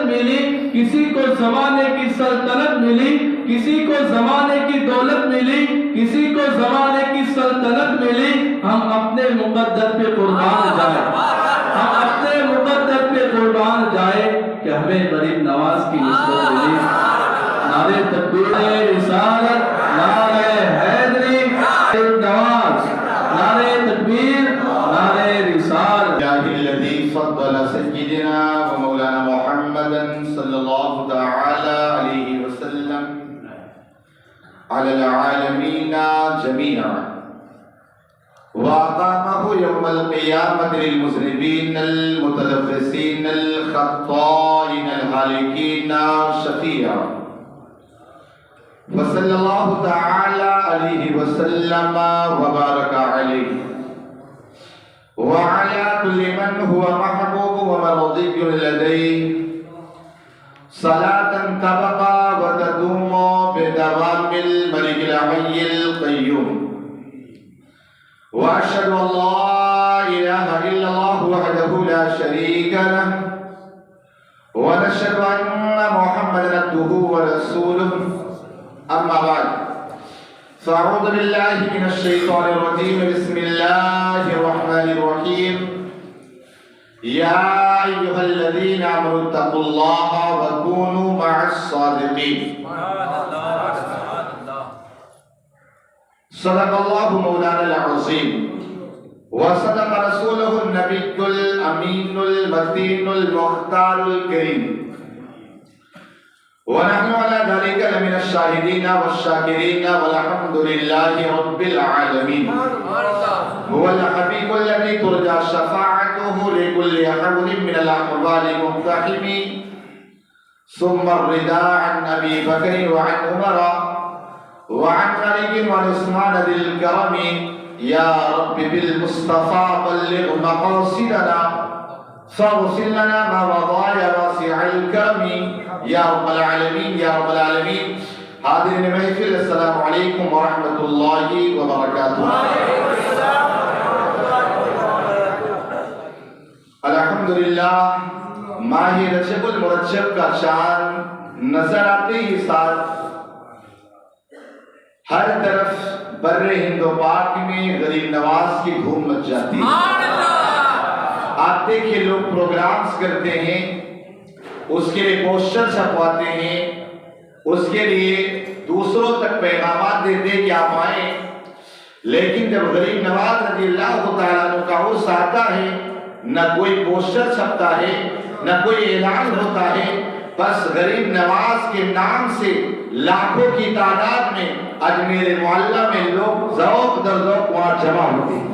ملی، کسی کو زمانے کی سلطنت ملی، کسی کو زمانے کی دولت ملی، کسی کو زمانے کی سلطنت ملی، ہم اپنے مقدر پہ قربان جائیں، ہم اپنے مقدر پہ قربان جائیں کہ ہمیں غریب نواز کی نسبت ملی۔ نعرہ تکبیر رسالت، نعرہ حیدری، غریب نواز، نعرہ تکبیر، نعرہ رسالت۔ الذي فضل سيدنا ومولانا محمدا صلى الله تعالى عليه وسلم على العالمين جميعا وأقامه يوم القيامة للمذنبين المتلفسين الخطائين الهالكين شفيعا، وصلى الله تعالى عليه وسلم وبارك عليه وعلى كل من هو محبوب ومرضي لديه صلاة تبقى وتدوم بدوام الملك الحي القيوم، وأشهد أن لا إله إلا الله وحده لا شريك له، ونشهد أن محمدا عبده ورسوله، أما بعد فأعوذ بالله من الشيطان الرجيم، بسم الله الرحمن الرحيم، يا أيها الذين آمنوا اتقوا الله وكونوا مع الصادقين، صدق الله مولانا العظيم، وصدق رسوله النبي الأمين المتين المختار الكريم، ونحن على ذلك لمن الشاهدين والشاكرين، والحمد لله رب العالمين، هو الحبيب الذي ترجى شفاعته لكل حول من الأحوال مقتحم، ثم الرضا عن أبي بكر وعن عمر وعن علي وعن عثمان ذي الكرم، يا رب بالمصطفى بلغ مقاصدنا فاغفر لنا ما مضى يا واسع الكرم، یا رب العالمین یا رب العالمین۔ حاضرین محفل، السلام علیکم ورحمۃ اللہ وبرکاتہ۔ الحمدللہ، ماہ رجب المرجب کا چاند نظر آتے ہی ساتھ ہر طرف بر ہند و پاک میں غریب نواز کی دھوم مچ جاتی ہے۔ آپ دیکھیں لوگ پروگرامز کرتے ہیں، اس کے لیے پوسٹر چھپواتے ہیں، اس کے لیے دوسروں تک پیغامات دیتے کہ آپ آئیں، لیکن جب غریب نواز رضی اللہ تعالیٰ عنہ کا عرس آتا ہے، نہ کوئی پوسٹر چھپتا ہے، نہ کوئی اعلان ہوتا ہے، بس غریب نواز کے نام سے لاکھوں کی تعداد میں اجمیر معلیٰ میں لوگ ذوق در ذوق وہاں جمع ہوتے ہیں۔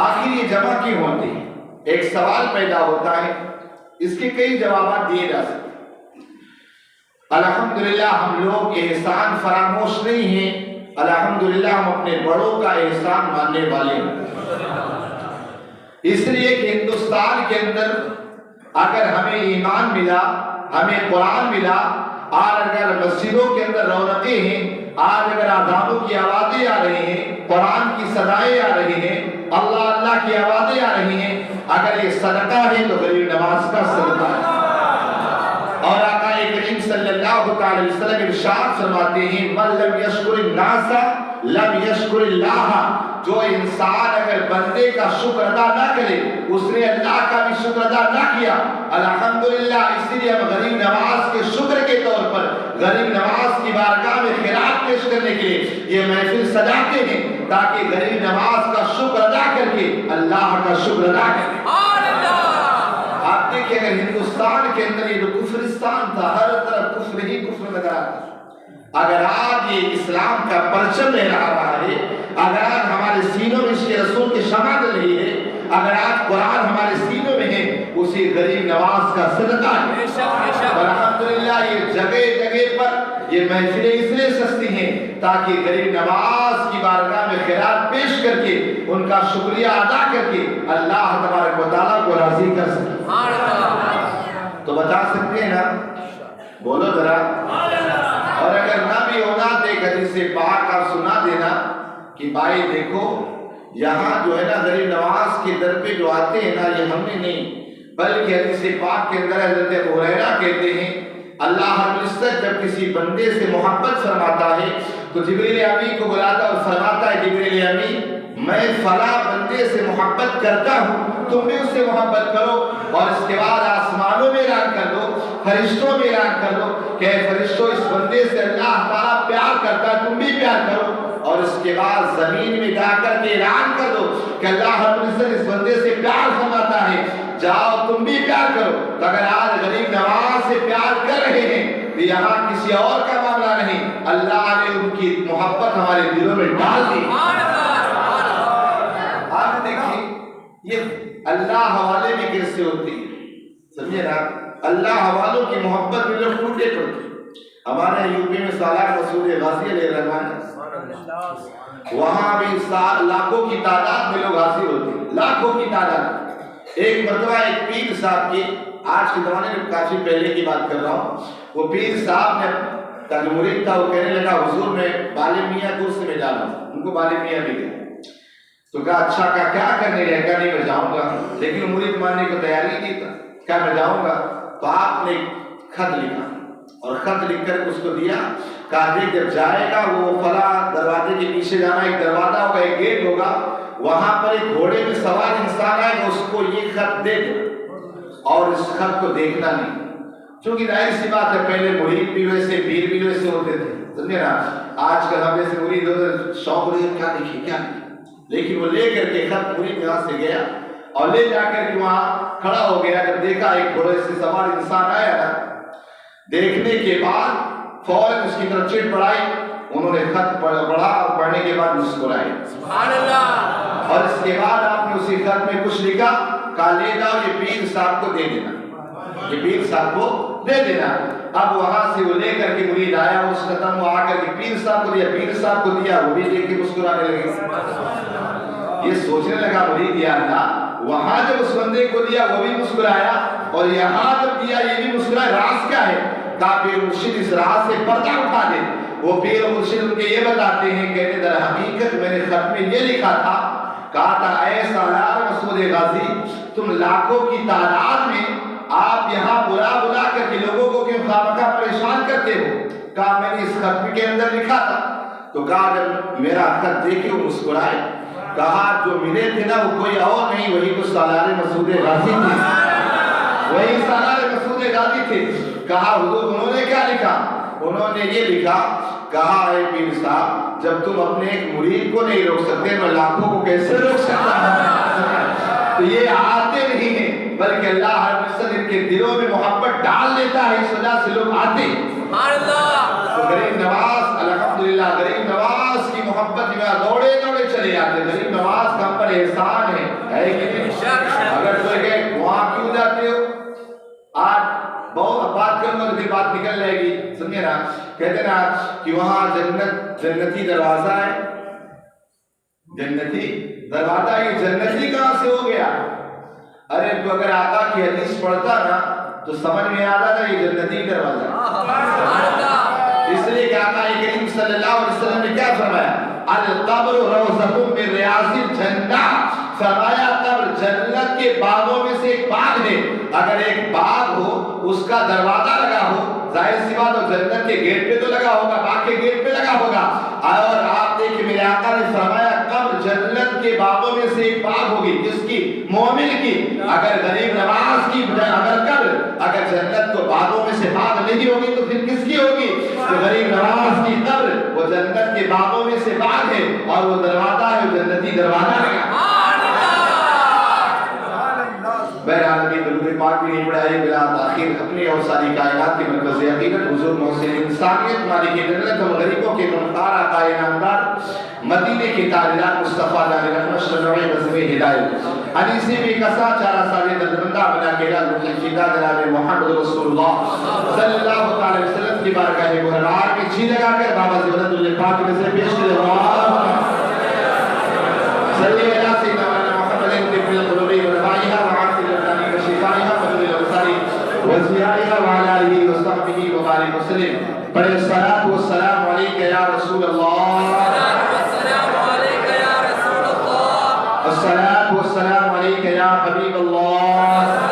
آخر یہ جمع کیوں ہوتے ہیں؟ ایک سوال پیدا ہوتا ہے، اس کے کئی جوابات دیے جا سکتے ہیں۔ الحمدللہ ہم لوگ احسان فراموش نہیں ہیں، الحمدللہ ہم اپنے بڑوں کا احسان ماننے والے ہیں۔ اس لیے کہ ہندوستان کے اندر اگر ہمیں ایمان ملا، ہمیں قرآن ملا، آج اگر مسجدوں کے اندر رونقیں ہیں، آج اگر آذانوں کی آوازیں آ رہی ہیں، قرآن کی صدائیں آ رہی ہیں، اللہ اللہ کی آوازیں آ رہی ہیں، اگر یہ صدقہ ہے تو غریب نواز کا صدقہ ہے۔ اور آقا کریم صلی اللہ علیہ وسلم ارشاد فرماتے ہیں، من لم یشکر الناس لم یشکر اللہ، جو انسان اگر بندے کا شکر ادا نہ کرے، اس نے اللہ کا بھی شکر ادا نہ کیا۔ الحمدللہ اس لیے ہم غریب نواز کے شکر کے طور پر غریب نواز کی بارگاہ میں خیرات پیش کرنے کے لیے یہ محفل سجاتے ہیں، تاکہ غریب نواز کا شکر ادا کر کے اللہ کا شکر ادا کریں۔ آپ دیکھیں اگر ہندوستان کے اندر یہ جو کفرستان تھا، ہر طرف کفر ہی کفر نظر آتا، اگر آج یہ اسلام کا پرچم لہرا رہا ہے، اگر آج ہمارے سینوں میں اس کے رسول کی شمع جل رہی ہے، اگر آج قرآن ہمارے سینوں میں ہے، اسی غریب نواز کا صدقہ ہے۔ الحمدللہ یہ جگہ جگہ پر یہ محفلیں اس لیے سستی ہیں تاکہ غریب نواز کی بارگاہ میں خیرات پیش کر کے ان کا شکریہ ادا کر کے اللہ تبارک و تعالیٰ کو راضی کر سکے۔ تو بتا سکتے ہیں نا؟ بولو ذرا۔ اور اگر نہ بھی ہونا تو ایک حدیث پاک آپ سنا دینا کہ بھائی دیکھو یہاں جو ہے نا غریب نواز کے در پہ جو آتے ہیں نا، یہ ہم نے نہیں بلکہ حدیث پاک کے اندر حضرت ابو ہریرہ کہتے ہیں اللہ رب العزت جب کسی بندے سے محبت فرماتا ہے تو جبریل امی کو بلاتا اور فرماتا ہے جبریل امی میں فلاں بندے سے محبت کرتا ہوں تم بھی اس سے محبت کرو اور اس کے بعد آسمانوں میں اعلان کر دو فرشتوں میں اعلان کر دو کہ اے فرشتوں اس بندے سے اللہ تعالیٰ پیار کرتا ہے تم بھی پیار کرو اور اس کے بعد زمین میں جا کر کے اعلان کر دو کہ اللہ رب العزت اس بندے سے پیار فرماتا ہے جاؤ تم بھی پیار کرو تو اگر آج غریب نواز سے پیار کر رہے ہیں تو یہاں کسی اور کا معاملہ نہیں اللہ نے ان کی محبت ہمارے دلوں میں ڈال دی آپ دیکھیں یہ اللہ حوالے بھی کیسے ہوتی ہے سمجھے نا اللہ حوالوں کی محبت میں لوگ ٹوٹے پڑتے ہمارے یوپی میں سالار مسعود غازی علیہ الرحمن وہاں بھی لاکھوں کی تعداد میں لوگ حاضر ہوتے ہیں لاکھوں کی تعداد ایک مرتبہ ایک پیر صاحب کی آج کے زمانے میں کافی پہلے کی بات کر رہا ہوں وہ پیر صاحب نے کا جو مرید تھا وہ کہنے لگا حضور میں بالے میاں کو اس سے میں جانا ہوں ان کو بالے میاں بھی گئے تو کہا اچھا کیا کرنے گئے کہا نہیں میں جاؤں گا لیکن مرید ماننے کو تیاری نہیں تھا کہا میں جاؤں گا تو آپ نے خط لکھا اور خط لکھ کر اس کو دیا کہا دیکھ جب جائے گا وہ فلاں دروازے کے پیچھے جانا ایک دروازہ ہوگا ایک گیٹ ہوگا وہاں پر ایک گھوڑے میں سوار انسان آئے گا اس کو یہ خط دے دو اور اس خط کو دیکھنا نہیں چونکہ ظاہر سی بات ہے پہلے مرید بھی ویسے پیر بھی ویسے ہوتے تھے سمجھے نا آج کل ہم جیسے مرید شوق رہے کیا دیکھیے کیا لیکن وہ لے کر کے خط مرید یہاں سے گیا اور لے جا کر کے وہاں کھڑا ہو گیا جب دیکھا ایک گھوڑے سے سوار انسان آیا نا دیکھنے کے بعد فوراً اس کی طرف چٹ پڑائی انہوں نے خط پڑھا اور پڑھنے کے بعد مسکرائے سبحان اللہ اور اس کے بعد آپ نے اسی خط میں کچھ لکھا کہا لے جاؤ یہ پیر صاحب کو دے دینا یہ پیر صاحب کو دے دینا اب وہاں سے وہ لے کر کے مرید آیا اس ختم وہ آ کر کے پیر صاحب کو دیا پیر صاحب کو دیا وہ بھی دیکھ کے مسکرانے لگے یہ سوچنے لگا مرید یا اللہ وہاں جب اس بندے کو دیا وہ بھی مسکرایا اور یہاں جب دیا یہ بھی مسکرایا راز کیا ہے کہا پیر مرشد اس راز سے پردہ اٹھا دے وہ پیر مرشد ان کے یہ بتاتے ہیں کہتے در حقیقت میں نے خط میں یہ لکھا تھا کہا تھا اے سالار مسعود غازی تم لاکھوں کی تعداد میں آپ یہاں بلا بلا کر کے لوگوں کو کیوں خامخواہ پریشان کرتے ہو کہا میں نے اس خط کے اندر لکھا تھا تو کہا جب میرا خط دیکھے وہ مسکرائے کہا جو ملے تھے نا وہ کوئی اور نہیں وہی تو سالار مسعود غازی تھے وہی سالار مسعود غازی تھے کہا حضور انہوں نے کیا لکھا انہوں نے یہ لکھا کہا اے پیر صاحب جب تم اپنے ایک مرید کو نہیں روک سکتے میں لاکھوں کو کیسے روک سکتا ہوں تو یہ آتے نہیں ہیں بلکہ اللہ ہر مسجد ان کے دلوں میں محبت ڈال لیتا ہے اس وجہ سے لوگ آتے ہیں تو غریب نواز الحمدللہ غریب نواز کی محبت میں دوڑے دوڑے چلے آتے غریب نواز کا ہم پر احسان ہے کہ نہیں اگر کوئی کہے وہاں کیوں جاتے ہو آج بہت بات کروں گا تو پھر بات نکل جائے گی سمجھے نا کہتے نا کہ وہاں جنتی دروازہ ہے جنتی دروازہ یہ جنتی کہاں سے ہو گیا ارے تو اگر آقا کی حدیث پڑھتا نا تو سمجھ میں آتا تھا یہ جنتی دروازہ اس لیے کہ آقا کریم صلی اللہ علیہ وسلم نے کیا فرمایا القبر روضۃ من ریاض الجنہ فرمایا قبر جنت کے باغوں میں سے ایک باغ ہے اگر ایک باغ ہو اس کا دروازہ لگا ہو ظاہر سی بات ہو جنت کے گیٹ پہ تو لگا ہوگا باغ کے گیٹ پہ لگا ہوگا اور آپ دیکھیں میرے آقا نے فرمایا قبر جنت کے باغوں میں سے ایک باغ ہوگی جس کی مومن کی اگر غریب نواز کی اگر قبر اگر جنت کو باغوں میں سے باغ نہیں ہوگی تو پھر کس کی ہوگی تو غریب نواز کی قبر وہ جنت کے باغوں میں سے باغ ہے اور وہ دروازہ ہے وہ جنتی دروازہ ہے بہرحال ابھی درود پاک بھی نہیں پڑھائے بلا تاخیر اپنی اور ساری کائنات کی مرکز حقیقت حضور محسن انسانیت مالک جنت اور غریبوں کے غمخوار آقا نامدار مدینے کے تاجدار مصطفیٰ جان رحمت شرع نظم ہدایت حدیثی بھی کسا چارہ سالے دردمندہ بنا کے روح الفدا جناب محمد رسول اللہ صلی اللہ علیہ وسلم کی بارگاہ محرار میں جی لگا کر بابا زبرت اللہ پاک میں سے پیش کرے صلی اللہ سیدنا محمد طب القلوب ونوائها وزیائها وعلى آله وصحبه وبارك وسلم پڑھے الصلاة والسلام علیکہ یا رسول اللہ الصلاة والسلام علیکہ یا حبیب اللہ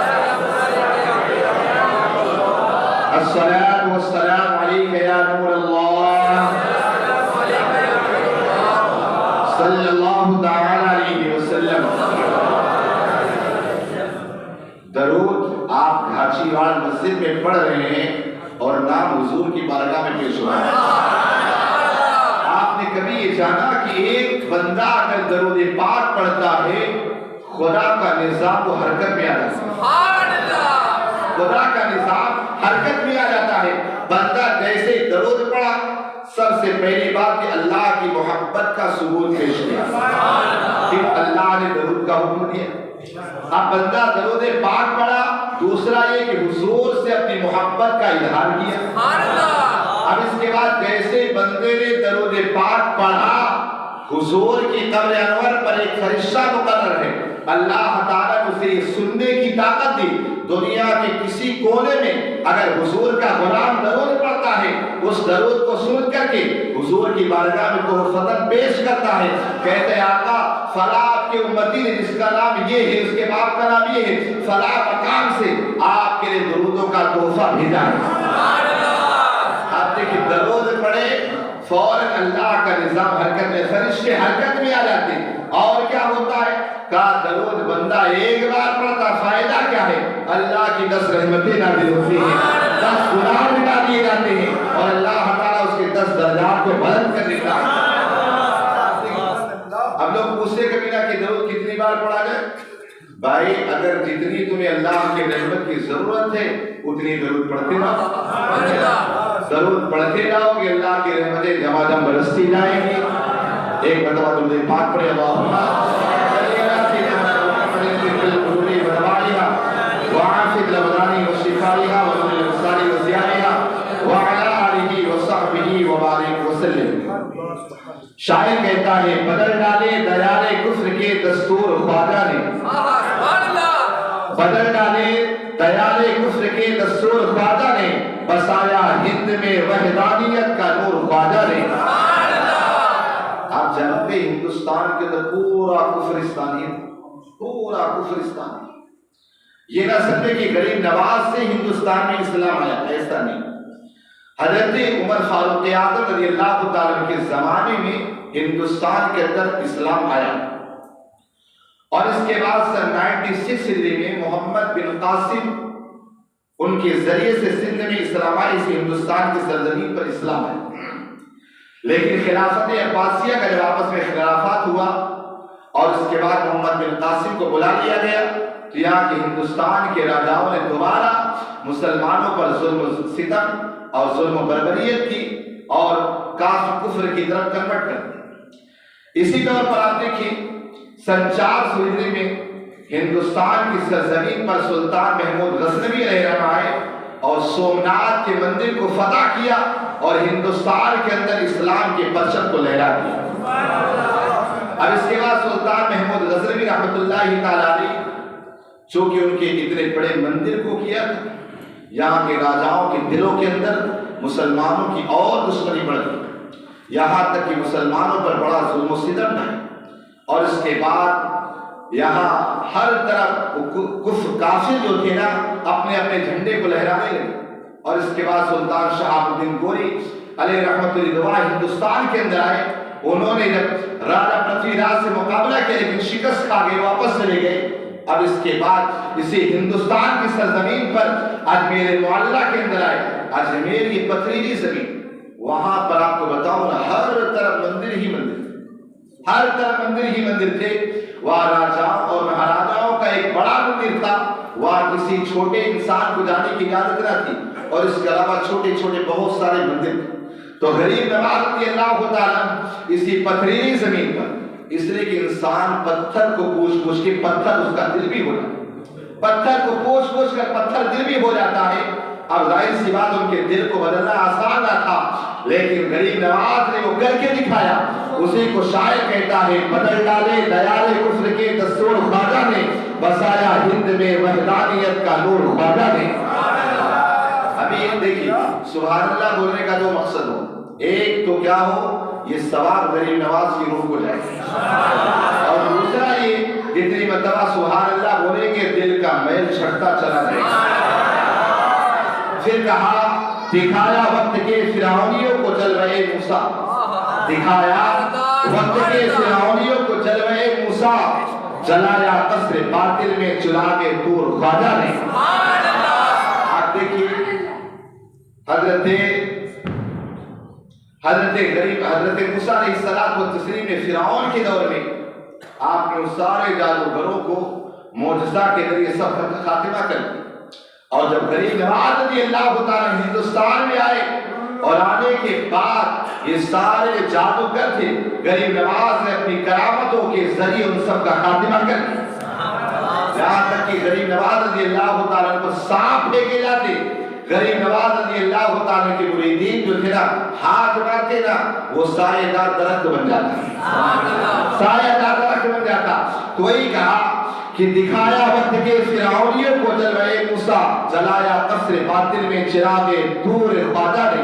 الصلاة والسلام عليك يا نور الله صلی اللہ تعالی علیہ وسلم. درود آپ گھاچی واڑ مسجد میں پڑھ رہے ہیں اور نام حضور کی بارگاہ میں پیش ہوا ہے. آپ نے کبھی یہ جانا کہ ایک بندہ اگر درود پاک پڑھتا ہے خدا کا نظام وہ حرکت میں آ جاتا ہے. خدا کا نظام حرکت میں آ جاتا ہے. بندہ جیسے درود پڑھا سب سے پہلی بات کہ اللہ کی محبت کا ثبوت پیش کیا, پھر اللہ نے درود کا حکم دیا. اب بندہ درود پاک پڑھا, دوسرا یہ کہ حضور سے اپنی محبت کا اظہار کیا. اب اس کے بعد جیسے بندے نے درود پاک پڑھا حضور کی قبر انور پر ایک فرشتہ مقرر ہے. اللہ تعالیٰ نے اسے یہ سننے کی طاقت دی. دنیا کے کسی کونے میں اگر حضور کا غلام درود پڑھتا ہے اس درود کو سن کر کے حضور کی بارگاہ میں تحفتاً پیش کرتا ہے. کہتے ہیں آقا فلاں آپ کے امتی نے جس کا نام یہ ہے اس کے باپ کا نام یہ ہے فلاں مقام سے آپ کے لیے درودوں کا تحفہ بھیجا ہے. آپ دیکھیں درود پڑھے فوراً اللہ کا نظام حرکت میں, فرشتے حرکت میں آ جاتے ہیں. اور کیا ہوتا ہے کہا درود بندہ ایک بار پڑھتا فائدہ کیا ہے, اللہ کی 10 رحمتیں نازل ہوتی ہیں, 10 گناہ مٹا دیے جاتے ہیں اور اللہ تعالیٰ اس کے 10 درجات کو بلند کر دیتا ہے. اب لوگ پوچھتے کبھی نہ کہ درود کتنی بار پڑھا جائے. بھائی اگر جتنی تمہیں اللہ کے رحمت کی ضرورت ہے اتنی درود پڑھتے رہو. درود پڑھتے رہو کہ اللہ کی رحمتیں جماجم برستی جائیں گی. ایک مرتبہ درود پاک پڑھے اللہم وعافظ لبدانی وشفائها ونور الابصار وضیائها وعلى آلہ وصحبہ وبارک وسلم. شاعر کہتا ہے بدل ڈالے دیار کفر کے دستور خواجہ نے, بدل ڈالے دیار کفر کے دستور خواجہ نے, بسایا ہند میں وحدانیت کا نور خواجہ نے. آپ جانتے ہیں ہندوستان کے اندر پورا کفرستانی ہے, پورا کفرستانی. یہ نہ سمجھے کہ غریب نواز سے ہندوستان میں اسلام آیا, ایسا نہیں. حضرت عمر فاروق اعظم رضی اللہ تعالیٰ عنہ کے زمانے میں ہندوستان کے اندر اسلام آیا اور اس کے بعد سن 96 ہجری میں محمد بن قاسم ان کے ذریعے سے سندھ میں اسلام آئے, اس ہندوستان کی سرزمین پر اسلام آیا. لیکن خلافت عباسیہ کا جب آپس میں اختلافات ہوا اور اس کے بعد محمد بن قاسم کو بلا لیا گیا تو یہاں کے ہندوستان کے راجاؤں نے دوبارہ مسلمانوں پر ظلم و ستم اور ظلم و بربریت کی اور کافر کفر کی طرف کنورٹ کر دی. اسی طور پر آپ دیکھیں سن 400 ہجری میں ہندوستان کی سرزمین پر سلطان محمود غزنوی علیہ الرحمہ آئے اور سومناتھ کے مندر کو فتح کیا اور ہندوستان کے اندر اسلام کے پرچم کو لہرا دیا. اب اس کے بعد سلطان محمود غزنوی رحمۃ اللہ تعالی علیہ چونکہ ان کے اتنے بڑے مندر کو کیا تھا, یہاں کے راجاؤں کے دلوں کے اندر مسلمانوں کی اور دشمنی بڑھ گئی, یہاں تک کہ مسلمانوں پر بڑا ظلم و ستم ہے. اور اس کے بعد یہاں ہر طرف کفر کافر جو تھے نا اپنے اپنے جھنڈے کو لہرانے لگے. اور اس کے بعد سلطان شہاب الدین گوری علیہ رحمۃ اللہ ہندوستان کے اندر آئے. انہوں نے جب راجہ پرتھوی راج سے مقابلہ کیا لیکن شکست کھا گئے, واپس چلے گئے. اب اس کے بعد اسی ہندوستان کی سرزمین پر اجمیر معلیٰ کے اندر آئے. اجمیر یہ پتھریلی زمین, وہاں پر آپ کو بتاؤں نا ہر طرف مندر ہی مندر, ہر طرف مندر ہی مندر تھے. وہاں راجاؤں اور مہاراجاؤں کا ایک بڑا مندر تھا, وہاں کسی چھوٹے انسان کو جانے کی اجازت نہ تھی. اور اس کے علاوہ چھوٹے چھوٹے بہت سارے مندر تھے. تو غریب نواز رضی اللہ تعالیٰ اسی پتھریلی زمین پر, اس لیے کہ انسان پتھر کو پوچھ پوچھ کے پتھر اس کا دل بھی ہو جاتا ہے, پتھر کو پوچھ پوچھ کر پتھر دل بھی ہو جاتا ہے. اب ظاہر سی بات ان کے دل کو بدلنا آسان نہ تھا لیکن غریب نواز نے وہ کر کے دکھایا. اسی کو شاعر کہتا ہے بدل ڈالے دیار کفر کے دستور خواجہ نے, بسایا ہند میں وحدانیت کا نور خواجہ نے. ابھی یہ دیکھیے سبحان اللہ بولنے کا جو مقصد ہو, ایک تو کیا ہو یہ ثواب غریب نواز کی روح کو جائے, اور دوسرا یہ جتنی مرتبہ سبحان اللہ بولیں گے دل کا میل چھٹتا چلا جائے گا. پھر کہا دکھایا وقت کے فرعونیوں کو جلوہ موسیٰ، دکھایا وقت کے فرعونیوں کو جلوہ موسیٰ، جلایا قصر باطل میں چراغ طور خواجہ نے۔ آپ دیکھیے حضرت موسیٰ علیہ السلام نے فرعون کے دور میں آپ نے اس سارے جادوگروں کو معجزہ کے ذریعے سب کا خاتمہ کر دیا، اور جب غریب نواز رضی اللہ تعالیٰ ہندوستان میں آئے اور آنے کے بعد یہ سارے جادوگر تھے، غریب نواز نے اپنی کرامتوں کے ذریعے ان سب کا خاتمہ کر دیا، یہاں تک کہ غریب نواز رضی اللہ تعالیٰ پر سانپ پھینکے جاتے، غریب نواز رضی اللہ تعالیٰ کے مریدین جو تھے نا ہاتھ مارتے نا وہ سایہ دار درخت بن جاتا، سایہ دار درخت بن جاتا۔ تو وہی کہا کہ دکھایا وقت کے فرعونیوں کو جلوہ موسیٰ، جلایا قصر باطل میں چراغ طور خواجہ نے،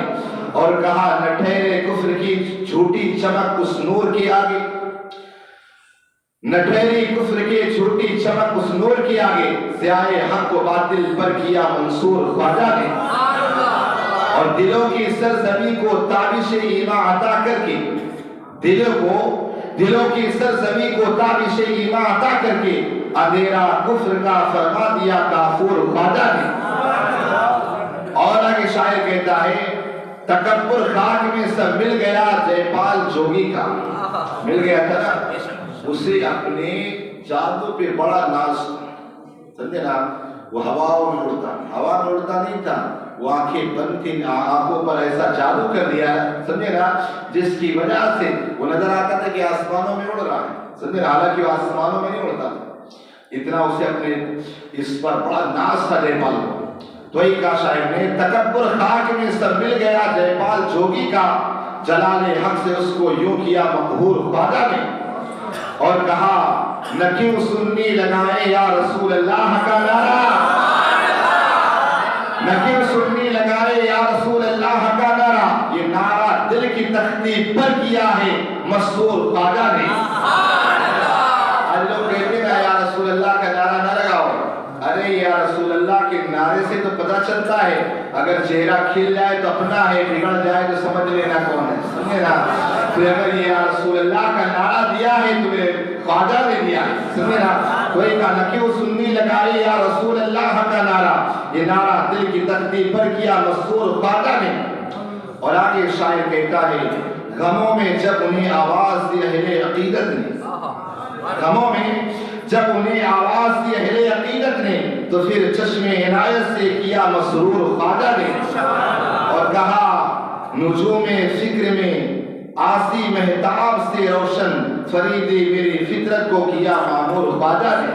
اور کہا نہ ٹھہرے کفر کی جھوٹی چمک اس نور کے آگے، نہ ٹھہری کفر کے جھوٹی چمک اس نور کے آگے، ضیاء حق و باطل پر کیا منصور خواجہ نے، اور دلوں کی سرزمین کو تابش ایمان عطا کر کے، دلوں کی سرزمین کو تابش ایمان عطا کر کے اندھیرا کفر کا فرما دیا کافور خواجہ نے۔ اور آگے شاعر کہتا ہے تکبر خاک میں سب مل گیا، جے پال جوگی کا مل گیا تھا نا، اسے اپنے جادو پہ بڑا ناز، سمجھے نا، وہ ہواوں میں اڑتا نہیں تھا، وہ آنکھیں بند تھی، آنکھوں پر ایسا جادو کر دیا، سمجھے نا، جس کی وجہ سے وہ نظر آتا تھا کہ آسمانوں میں اڑ رہا ہے، سمجھے نا، حالانکہ وہ آسمانوں میں نہیں اڑتا تھا، اتنا اسے اپنے اس پر بڑا ناز تھا جےپال کو۔ تو ہی کہا شاعر نے تکبر خاک میں سب مل گیا، جےپال جوگی کا جلال حق سے اس کو یوں کیا مقہور خواجہ نے، اور کہا نہ کیوں سنی لگائے یا رسول اللہ کا نعرہ، نہ کیوں سنی لگائے یا رسول اللہ کا نعرہ، یہ نعرہ دل کی تختی پر کیا ہے مستور خواجہ نے۔ لوگ کہتے ہیں یا رسول اللہ کا نعرہ نہ لگاؤ، ارے یا رسول اللہ کے نعرے سے تو پتہ چلتا ہے، اگر چہرہ کھل جائے تو اپنا ہے، بگڑ جائے تو سمجھ لینا کون ہے، سمجھے نا، تو اگر یہ یا رسول اللہ کا نعرہ دیا ہے تو میرے خواجہ نے دیا ہے، سمجھے نا، کوئی کہا نہ کیوں سنی لگائی یا رسول اللہ کا نعرہ، یہ نعرہ دل کی تختی پر کیا مستور خواجہ نے۔ اور آگے شاعر کہتا ہے غموں میں جب انہیں آواز دی اہل عقیدت نے، غموں میں جب انہیں آواز دی اہل عقیدت نے، تو پھر چشم عنایت سے کیا مسرور خواجہ نے، اور کہا نجوم فکر میں آسی مہتاب سے روشن، فریدی میری فطرت کو کیا معمور خواجہ نے۔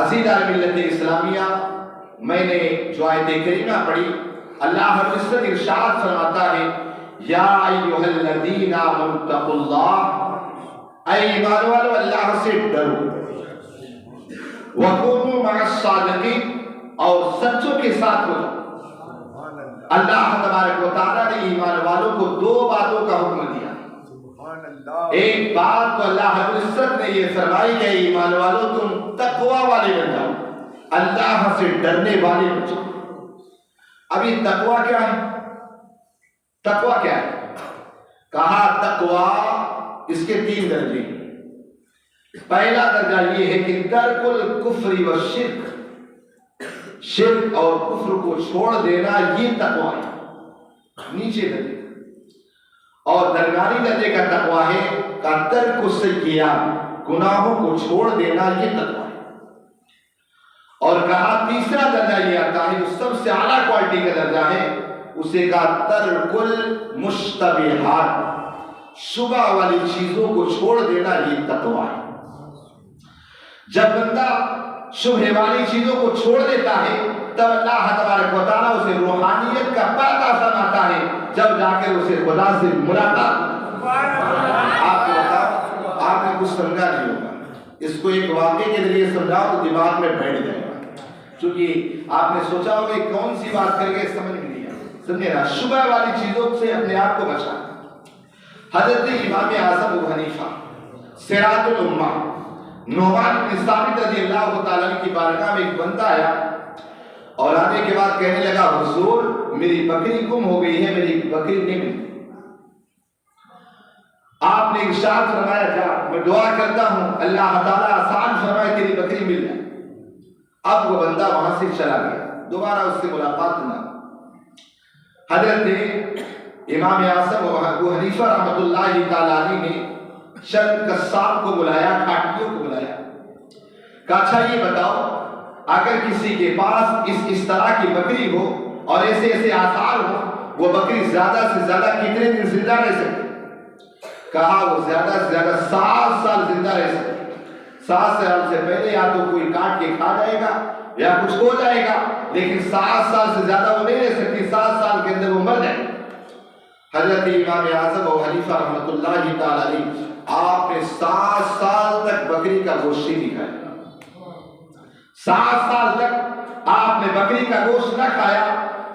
عزیزان ملت اسلامیہ، میں نے جو آیت کریمہ پڑھی، اللہ رب العزت ارشاد فرماتا ہے یا ایھا الذین آمنوا اتقوا اللہ، اے ایمان والو اللہ سے ڈرو، وَكُونُوا مَعَ الصَّادِقِينَ، اور سچوں کے ساتھ ہو۔ اللہ تبارک و تعالیٰ نے ایمان والوں کو دو باتوں کا حکم دیا، ایک بات تو اللہ رب العزت نے یہ فرمائی کہ ایمان والوں تم تقوی والے بن جاؤ، اللہ سے ڈرنے والے بن جاؤ۔ ابھی تقوی کیا ہے؟ تقوی کیا ہے؟ کہا تقوی اس کے تین درجے، پہلا درجہ یہ ہے کہ ترک الکفر و شرک اور کفر کو چھوڑ دینا، یہ تقوی ہے، نیچے درجے۔ اور درمیانی درجے کا تقوی ہے کہ ترک السیئات، گناہوں کو چھوڑ دینا، یہ تقوی ہے۔ اور کہا تیسرا درجہ یہ آتا ہے، جو سب سے اعلیٰ کوالٹی کا درجہ ہے، اسے کہا ترک المشتبہات، شبہ والی چیزوں کو چھوڑ دینا، یہ تقوی ہے۔ جب بندہ شبہ والی چیزوں کو چھوڑ دیتا ہے تب اللہ تبارک و تعالیٰ اسے روحانیت کا پردہ فرماتا ہے، جب جا کر اسے خدا سے ملاقات۔ آپ کو بتاؤ، آپ نے کچھ سمجھا نہیں ہوگا، اس کو ایک واقعے کے ذریعے سمجھاؤ تو دماغ میں بیٹھ جائے گا، چونکہ آپ نے سوچا ہوگا کہ کون سی بات کر کے سمجھ میں نہیں آئی، سمجھے نا، شبہ والی چیزوں سے اپنے آپ کو بچانا۔ حضرت امام اعظم ابو حنیفہ سراج الامہ نعمان بن ثابت رضی اللہ تعالیٰ کی بارگاہ میں ایک بندہ آیا اور آنے کے بعد کہنے لگا حضور میری بکری گم ہو گئی ہے، میری بکری نہیں ملی۔ آپ نے ارشاد فرمایا جا میں دعا کرتا ہوں اللہ تعالیٰ آسان فرمائے تیری بکری مل جائے۔ اب وہ بندہ وہاں سے چلا گیا، دوبارہ اس سے ملاقات نہ۔ حضرت امام اعظم ابو حنیفہ رحمۃ اللہ تعالیٰ علیہ نے چند قصاب کو بلایا، کھاٹیوں کو بلایا، کہا اچھا یہ بتاؤ اگر کسی کے پاس اس طرح کی بکری ہو اور ایسے ایسے آثار ہو، وہ بکری زیادہ سے زیادہ کتنے دن زندہ رہ سکتی؟ کہا وہ زیادہ سے زیادہ 7 سال زندہ رہ سکتی۔ 7 سال سے پہلے یا تو کوئی کاٹ کے کھا جائے گا یا کچھ ہو جائے گا، لیکن 7 سال سے زیادہ وہ نہیں رہ سکتی، 7 سال کے اندر وہ مر جائے۔ حضرت امام اعظم ابو حنیفہ رحمۃ اللہ تعالیٰ علیہ آپ نے 7 سال تک بکری کا گوشت نہیں کھایا۔ 7 سال تک آپ نے بکری کا گوشت نہ کھایا۔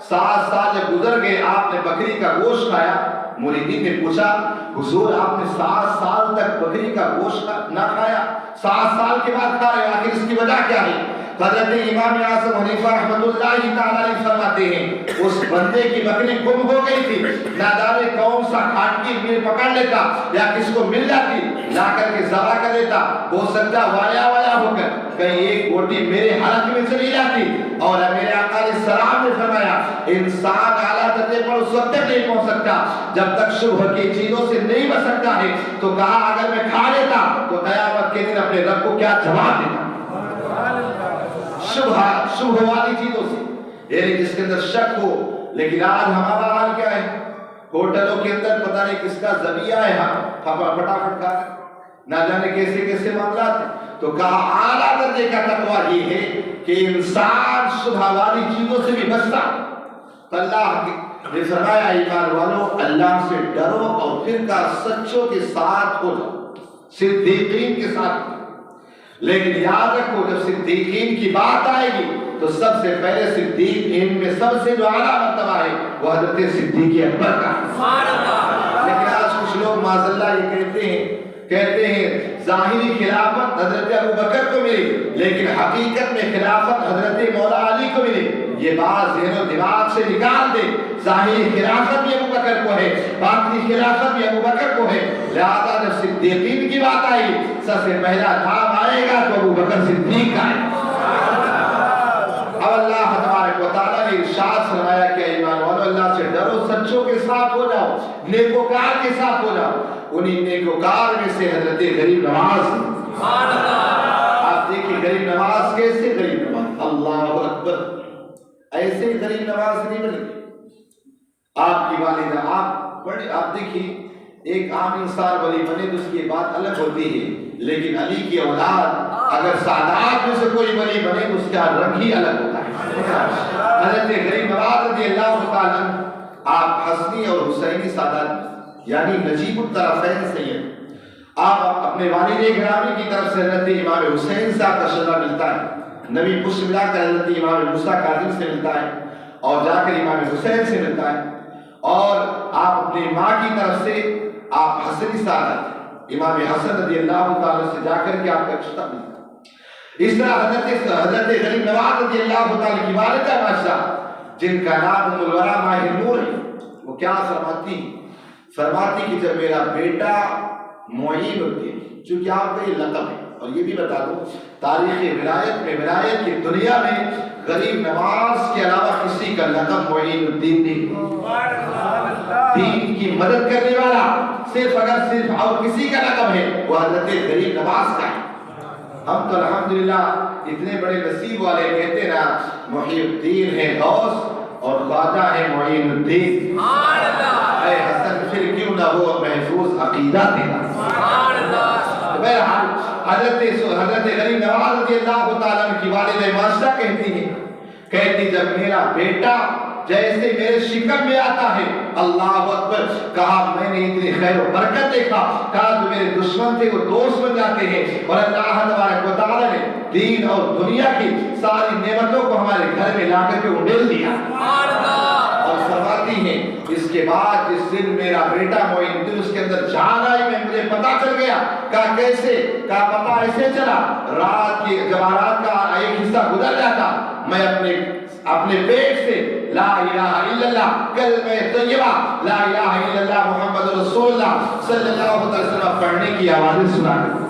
7 سال جب گزر گئے آپ نے بکری کا گوشت کھایا۔ مریدین نے پوچھا حضور آپ نے 7 سال تک بکری کا گوشت نہ کھایا، 7 سال کے بعد کھا رہے، آخر اس کی وجہ کیا ہے؟ حضرت امام اعظم حنیفہ رحمۃ اللہ تعالیٰ علیہ فرماتے ہیں اس بندے کی بکری گم ہو گئی تھی، نہ جانے کون سا کھاٹی میر پکڑ لیتا یا کس کو مل جاتی، لا کر کے ذبح کر لیتا، ہو سکتا وایا ہو کر کہیں ایک بوٹی میرے حلق میں چلی جاتی۔ اور میرے آقا علیہ السلام نے فرمایا انسان اعلیٰ درجے پر اس وقت تک نہیں پہنچ سکتا جب تک شبہ کی چیزوں سے نہیں بچ سکتا ہے۔ تو کہا اگر میں کھا لیتا تو قیامت کے دن اپنے رب کو کیا جواب دیتا؟ شبہ والی چیزوں سے، یعنی جس کے اندر شک ہو۔ لیکن آج ہمارا حال کیا ہے؟ ہوٹلوں کے اندر پتہ نہیں کس کا ذبیحہ ہے، فٹافٹ کھا رہے، نہ جانے کیسے کیسے معاملات ہیں۔ تو کہا اعلیٰ درجے کا تقوی یہ ہے کہ انسان شبہ والی چیزوں سے بھی بچتا۔ تو اللہ نے فرمایا ایمان والو اللہ سے ڈرو اور پھر کا سچوں کے ساتھ ہو جاؤ، صدیقین کے ساتھ۔ لیکن یاد رکھو جب صدیقین کی بات آئے گی تو سب سے پہلے صدیق ان میں سب سے جو اعلیٰ مرتبہ ہے وہ حضرت صدیق اکبر کا۔ لیکن آج کچھ لوگ معاذاللہ یہ کہتے ہیں ظاہری خلافت حضرت ابو بکر کو ملی لیکن حقیقت میں خلافت حضرت مولا علی کو ملی۔ یہ بات ذہن و دماغ سے نکال دے، ظاہری خلافت بھی ابو بکر کو ہے، باطنی خلافت بھی ابو بکر کو ہے، لہذا جب صدیقین کی بات آئی سب سے پہلا نام آئے گا تو ابو بکر صدیق کا ہے۔ اب اللہ تبارک و تعالیٰ نے ارشاد فرمایا کہ ایمان والو اللہ سے ڈرو، سچوں کے ساتھ ہو جاؤ، نیکوکار کے ساتھ ہو جاؤ۔ انہی نیکوکار میں سے حضرت غریب نواز، آپ دیکھیں غریب نواز کیسے غریب نواز، اللہ اکبر، ایسے غریب نواز نہیں بنے۔ آپ کی والدہ آپ دیکھیں ایک عام انسان ولی بنے تو اس کی بات الگ ہوتی ہے، لیکن علی کی اولاد اگر سادات میں سے کوئی ولی بنے تو اس کا رنگ ہی الگ ہوتا ہے۔ حضرت غریب نواز رضی اللہ تعالیٰ آپ حسنی اور حسینی سادات یعنی نجیب الطرفین سید، آپ اپنے والد گرامی کی طرف سے حضرت امام حسین صاحب کا شرح ملتا ہے، نبی پشت ملا کر حضرت امام موسیٰ کاظم سے ملتا ہے اور جا کر امام حسین سے ملتا ہے، اور آپ اپنی ماں کی طرف سے آپ حسنی سعادت امام حسن رضی اللہ تعالیٰ سے جا کر کے آپ کا رشتہ ملتا ہے۔ اس طرح حضرت غریب نواز رضی اللہ تعالیٰ کی والدہ ماشاء جن کا نام ام الورا ماہر نور ہے، وہ کیا فرماتی کہ جب میرا بیٹا معین الدین، چونکہ آپ کا یہ لقب ہے، اور یہ بھی بتا دوں تاریخ ولایت میں ولایت کی دنیا میں غریب نواز کے علاوہ کسی کا لقب معین الدین نہیں، دین کی مدد کرنے والا صرف اور کسی کا لقب ہے وہ حضرت غریب نواز کا ہے۔ ہم تو الحمدللہ اتنے بڑے نصیب والے، کہتے نا محی الدین ہے غوث اور خواجہ ہے معین الدین، اے حسن پھر کیوں نہ ہو محفوظ عقیدہ تیرا۔ بہرحال حضرت غریب نواز رضی اللہ تعالیٰ کی والدہ ماشاء کہتی جب میرا بیٹا جیسے میرے شکم میں آتا ہے اللہ اکبر، کہا میں نے اتنی خیر و برکت دیکھا، کہا جو میرے دشمن تھے وہ دوست بن جاتے ہیں، اور اللہ تبارک و تعالیٰ نے دین اور دنیا کی ساری نعمتوں کو ہمارے گھر میں لا کر کے اڈیل دیا۔ اور فرماتی ہیں اس کے بعد جس دن میرا بیٹا معین الدین اس کے اندر جان آئی میں مجھے پتا چل گیا، کہا کیسے، کہا پتا ایسے چلا، رات کی جب رات کا ایک حصہ گزر جاتا میں اپنے اپنے پیٹ سے لا الہ الا اللہ کلمہ طیبہ لا الہ الا اللہ محمد رسول اللہ صلی اللہ علیہ وسلم پڑھنے کی آوازیں سنا دی۔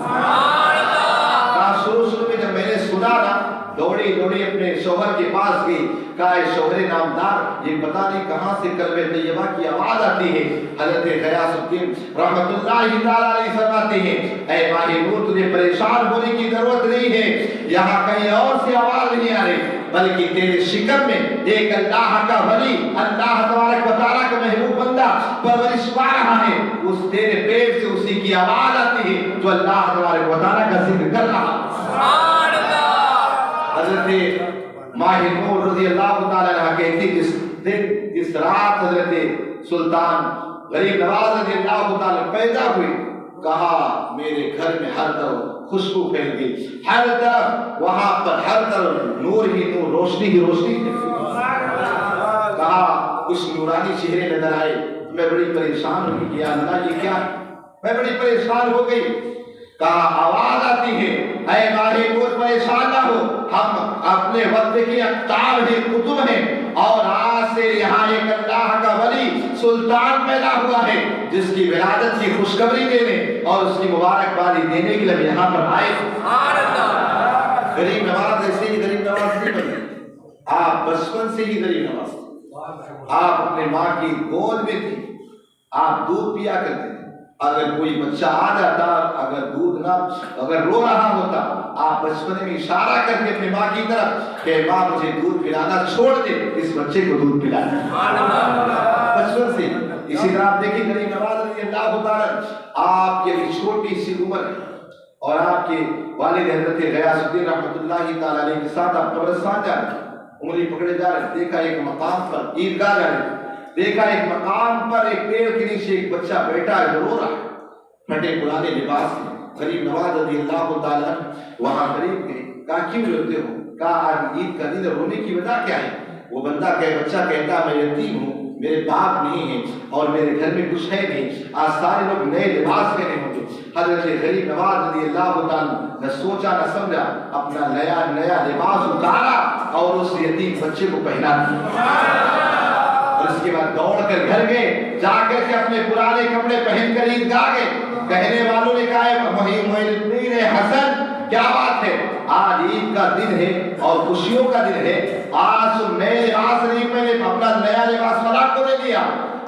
شروع میں جب میں نے سنا نا دوڑی اپنے شوہر کے پاس گئی، کہا اے شوہر نامدار، یہ پتہ نہیں کہاں سے کلمہ طیبہ کی آواز آتی ہے۔ حضرت غیاث الدین رحمۃ اللہ تعالی علیہ فرماتے ہیں اے ماہ نور، تجھے پریشان ہونے کی ضرورت نہیں ہے، یہاں کہیں اور سے آواز نہیں آ رہی، بلکہ تیرے شکم میں ایک اللہ کا ولی، اللہ تبارک و تعالیٰ کا محبوب بندہ پرورش پا رہا ہے، اس تیرے پیٹ سے اسی کی آواز آتی ہے جو اللہ تبارک و تعالیٰ کا ذکر کر رہا ہے۔ حضرت ماہ نور رضی اللہ تعالیٰ عنہ کہتی جس رات حضرت سلطان غریب نواز رضی اللہ تعالیٰ پیدا ہوئی، کہا میرے گھر میں ہر طرف خوشبو پھیل گئی، ہر طرف وہاں پر ہر طرف نور ہی نور، روشنی ہی روشنی تھی۔ کہا کچھ نورانی چہرے نظر آئے، میں بڑی پریشان ہو گئی، یا اللہ یہ کیا ہے؟ میں بڑی پریشان ہو گئی۔ کہا آواز آتی ہے اے ماہ نور پریشان نہ ہو، ہم اپنے وقت کی اقطاب ہیں، کتب ہیں، اور آج سے یہاں ایک اللہ کا ولی سلطان پیدا ہوا ہے جس کی ولادت کی خوشخبری دینے اور اس کی مبارکبادی دینے کے لیے یہاں پر آئے۔ غریب نواز ایسے ہی غریب نواز نہیں بنے، آپ بچپن سے ہی غریب نواز تھے، آپ اپنے ماں کی گود میں تھے، آپ دودھ پیا کرتے تھے، اگر کوئی بچہ آ جاتا، اگر رو رہا ہوتا، آپ بچپن میں اشارہ کرتے اپنے ماں کی طرف کہ ماں مجھے دودھ پلانا چھوڑ دے، اس بچے کو دودھ پلانا بچپن سے۔ اسی طرح آپ دیکھیں غریب نواز رضی اللہ تعالیٰ، آپ کی چھوٹی سی عمر اور آپ کے والد حضرت غیاث الدین رحمۃ اللہ تعالیٰ علیہ کے ساتھ آپ قبرستان جا رہے، انگلی پکڑے جا رہے، دیکھا ایک مقام پر عیدگاہ جا رہے، دیکھا ایک مقام پر ایک پیڑ کے نیچے ایک بچہ بیٹھا ہے، رو رہا ہے، پھٹے پرانے لباس میں۔ غریب نواز رضی اللہ تعالیٰ وہاں قریب گئے، کہا کیوں روتے ہو؟ کہا آج عید کا دن، رونے کی وجہ کیا ہے؟ وہ بندہ بچہ کہتا میں یتیم ہوں، میرے باپ نہیں ہیں اور میرے گھر میں کچھ ہے نہیں، آج سارے لوگ نئے لباس پہنے ہوں گے۔ حضرت غریب نواز رضی اللہ تعالیٰ نہ سوچا نہ سمجھا، اپنا نیا لباس اتارا اور اس یتیم بچے کو پہنا دیا، اور اس کے بعد دوڑ کر گھر گئے، جا کر کے اپنے پرانے کپڑے پہن کر عیدگاہ گئے۔ کہنے والوں نے کہا محی الدین حسن کیا بات ہے، آج عید کا دن ہے اور خوشیوں کا دن ہے، آج تم نئے لباس نہیں پہنے، اپنا نیا لباس فلاں کو دے دیا۔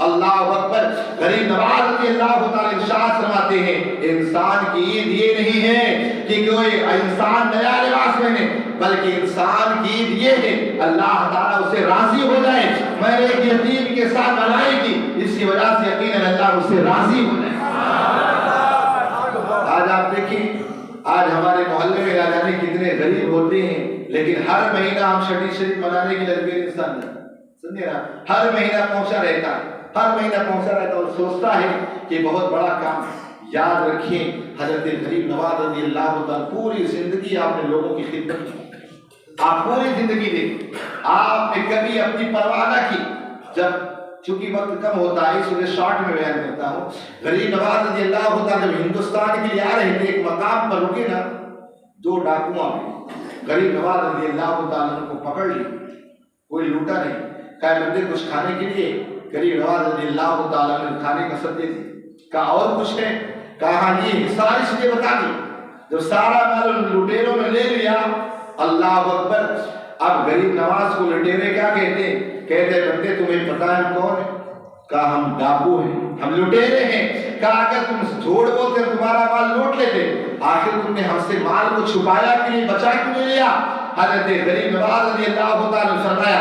اللہ اکبر۔ غریب نواز رضی اللہ تعالی ارشاد فرماتے ہیں انسان کی عید یہ نہیں ہے کہ کوئی انسان نیا لباس پہنے، بلکہ انسان کی عید یہ ہے اللہ تعالیٰ اسے راضی ہو جائے، میں ایک یتیم کے ساتھ منائے گی، اس کی وجہ سے یقیناً اللہ اس سے راضی ہو جائے۔ آج آپ دیکھیں، آج ہمارے محلے میں نہ جانے کتنے غریب ہوتے ہیں، لیکن ہر مہینہ ہم شریف شریف منانے کے لیے انسان نہیں سمجھے نا، ہر مہینہ پہنچا رہتا ہے، ہر مہینہ پہنچا رہتا ہے اور سوچتا ہے کہ بہت بڑا کام۔ یاد رکھیں حضرت غریب نواز رضی اللہ تعالیٰ پوری زندگی آپ نے لوگوں کی خدمت کی، آپ پوری زندگی دیکھیں، آپ نے کبھی اپنی پرواہ نہ کی۔ جب چونکہ وقت کم ہوتا ہے اس لیے شارٹ میں بیان کرتا ہوں، غریب نواز رضی اللہ تعالیٰ جب ہندوستان کے لیے آ رہے تھے، ایک مقام پر رکے نا، دو ڈاکو آ گئے، غریب نواز رضی اللہ تعالیٰ کو پکڑ لی، کوئی لوٹا نہیں، کہا بندے کچھ کھانے کے لیے؟ غریب نواز رضی اللہ تعالیٰ نے کھانے کا سب دے دی، کہا اور کچھ ہے؟ کہا یہ ساری چیزیں بتا دی۔ جب سارا مال لٹیروں نے لے لیا، اللہ اکبر، اب غریب نواز کو لٹیرے کیا کہتے ہیں؟ کہتے بندے تمہیں پتا ہے کون ہے؟ کہا ہم ڈاکو ہیں، ہم لٹیرے ہیں۔ کہا اگر تم جھوٹ بولتے تمہارا مال لوٹ لیتے، آخر تم نے ہم سے مال کو چھپایا کیوں نہیں، بچا کیوں نہیں لیا؟ حضرت غریب نواز رضی اللہ تعالیٰ نے فرمایا،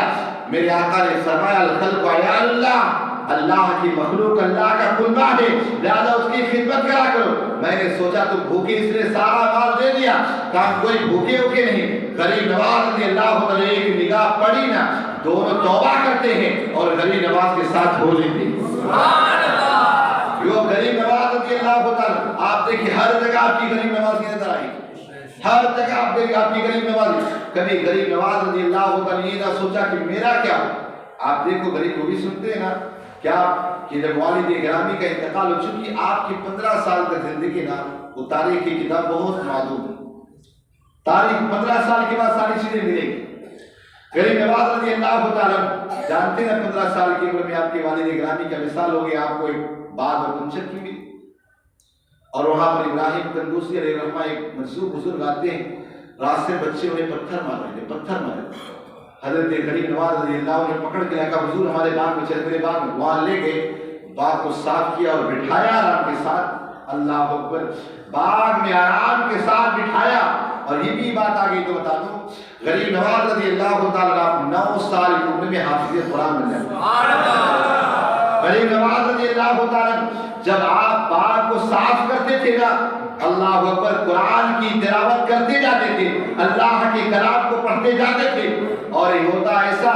میرے آقا نے فرمایا الخلق عیال اللہ، اللہ کی مخلوق اللہ کا کلبہ ہے، لہذا اس کی خدمت کرا کرو۔ میں نے سوچا تم بھوکے اس نے سارا مال دے دیا، کہا کوئی بھوکے ہوکے نہیں۔ غریب نواز رضی اللہ تعالیٰ نے ایک نگاہ پڑی نا، دونوں توبہ کرتے ہیں اور غریب نواز کے ساتھ ہو لیتے ہیں۔ غریب نواز رضی اللہ تعالیٰ، آپ دیکھیں ہر جگہ آپ کی غریب نواز کی نظر آئی، ہر جگہ آپ دیکھیں آپ کی غریب نواز۔ کبھی غریب نواز رضی اللہ تعالیٰ نے یہ نہ سوچا کہ میرا کیا؟ آپ دیکھو غریب کو بھی سنتے ہیں نا کیا کہ جب والد گرامی کا انتقال ہو چکی، آپ کی 15 سال تک زندگی نا، وہ تاریخ کی کتاب بہت معلوم ہے، تاریخ 15 سال کے بعد ساری چیزیں ملیں گی۔ غریب نواز رضی اللہ تعالیٰ جانتے ہیں 15 سال کی عمر میں آپ کے والد گرامی کا مثال ہو گیا، آپ کو ایک باغ اور گلشن کی ملی، اور وہاں پر ابراہیم قندوسی علیہ الرحمہ ایک مجذوب بزرگ آتے ہیں، راستے میں بچے انہیں پتھر مار رہے تھے، پتھر مار رہے تھے۔ حضرت غریب نواز رضی اللہ عنہ نے پکڑ کے کہا حضور ہمارے باغ میں چلے، میرے باغ میں، وہاں لے گئے، باغ کو صاف کیا اور بٹھایا آرام کے ساتھ، اللہ اکبر، باغ میں آرام کے ساتھ بٹھایا۔ اور یہ بھی بات آگئی تو بتا دوں، غریب نواز رضی اللہ تعالیٰ 9 سال کی عمر میں حافظ قرآن بن جاتے۔ غریب نواز رضی اللہ تعالیٰ جب آپ باغ کو صاف کرتے تھے نا، اللہ اکبر، قرآن کی تلاوت کرتے جاتے تھے، اللہ کے کلام کو پڑھتے جاتے تھے، اور یہ ہوتا ایسا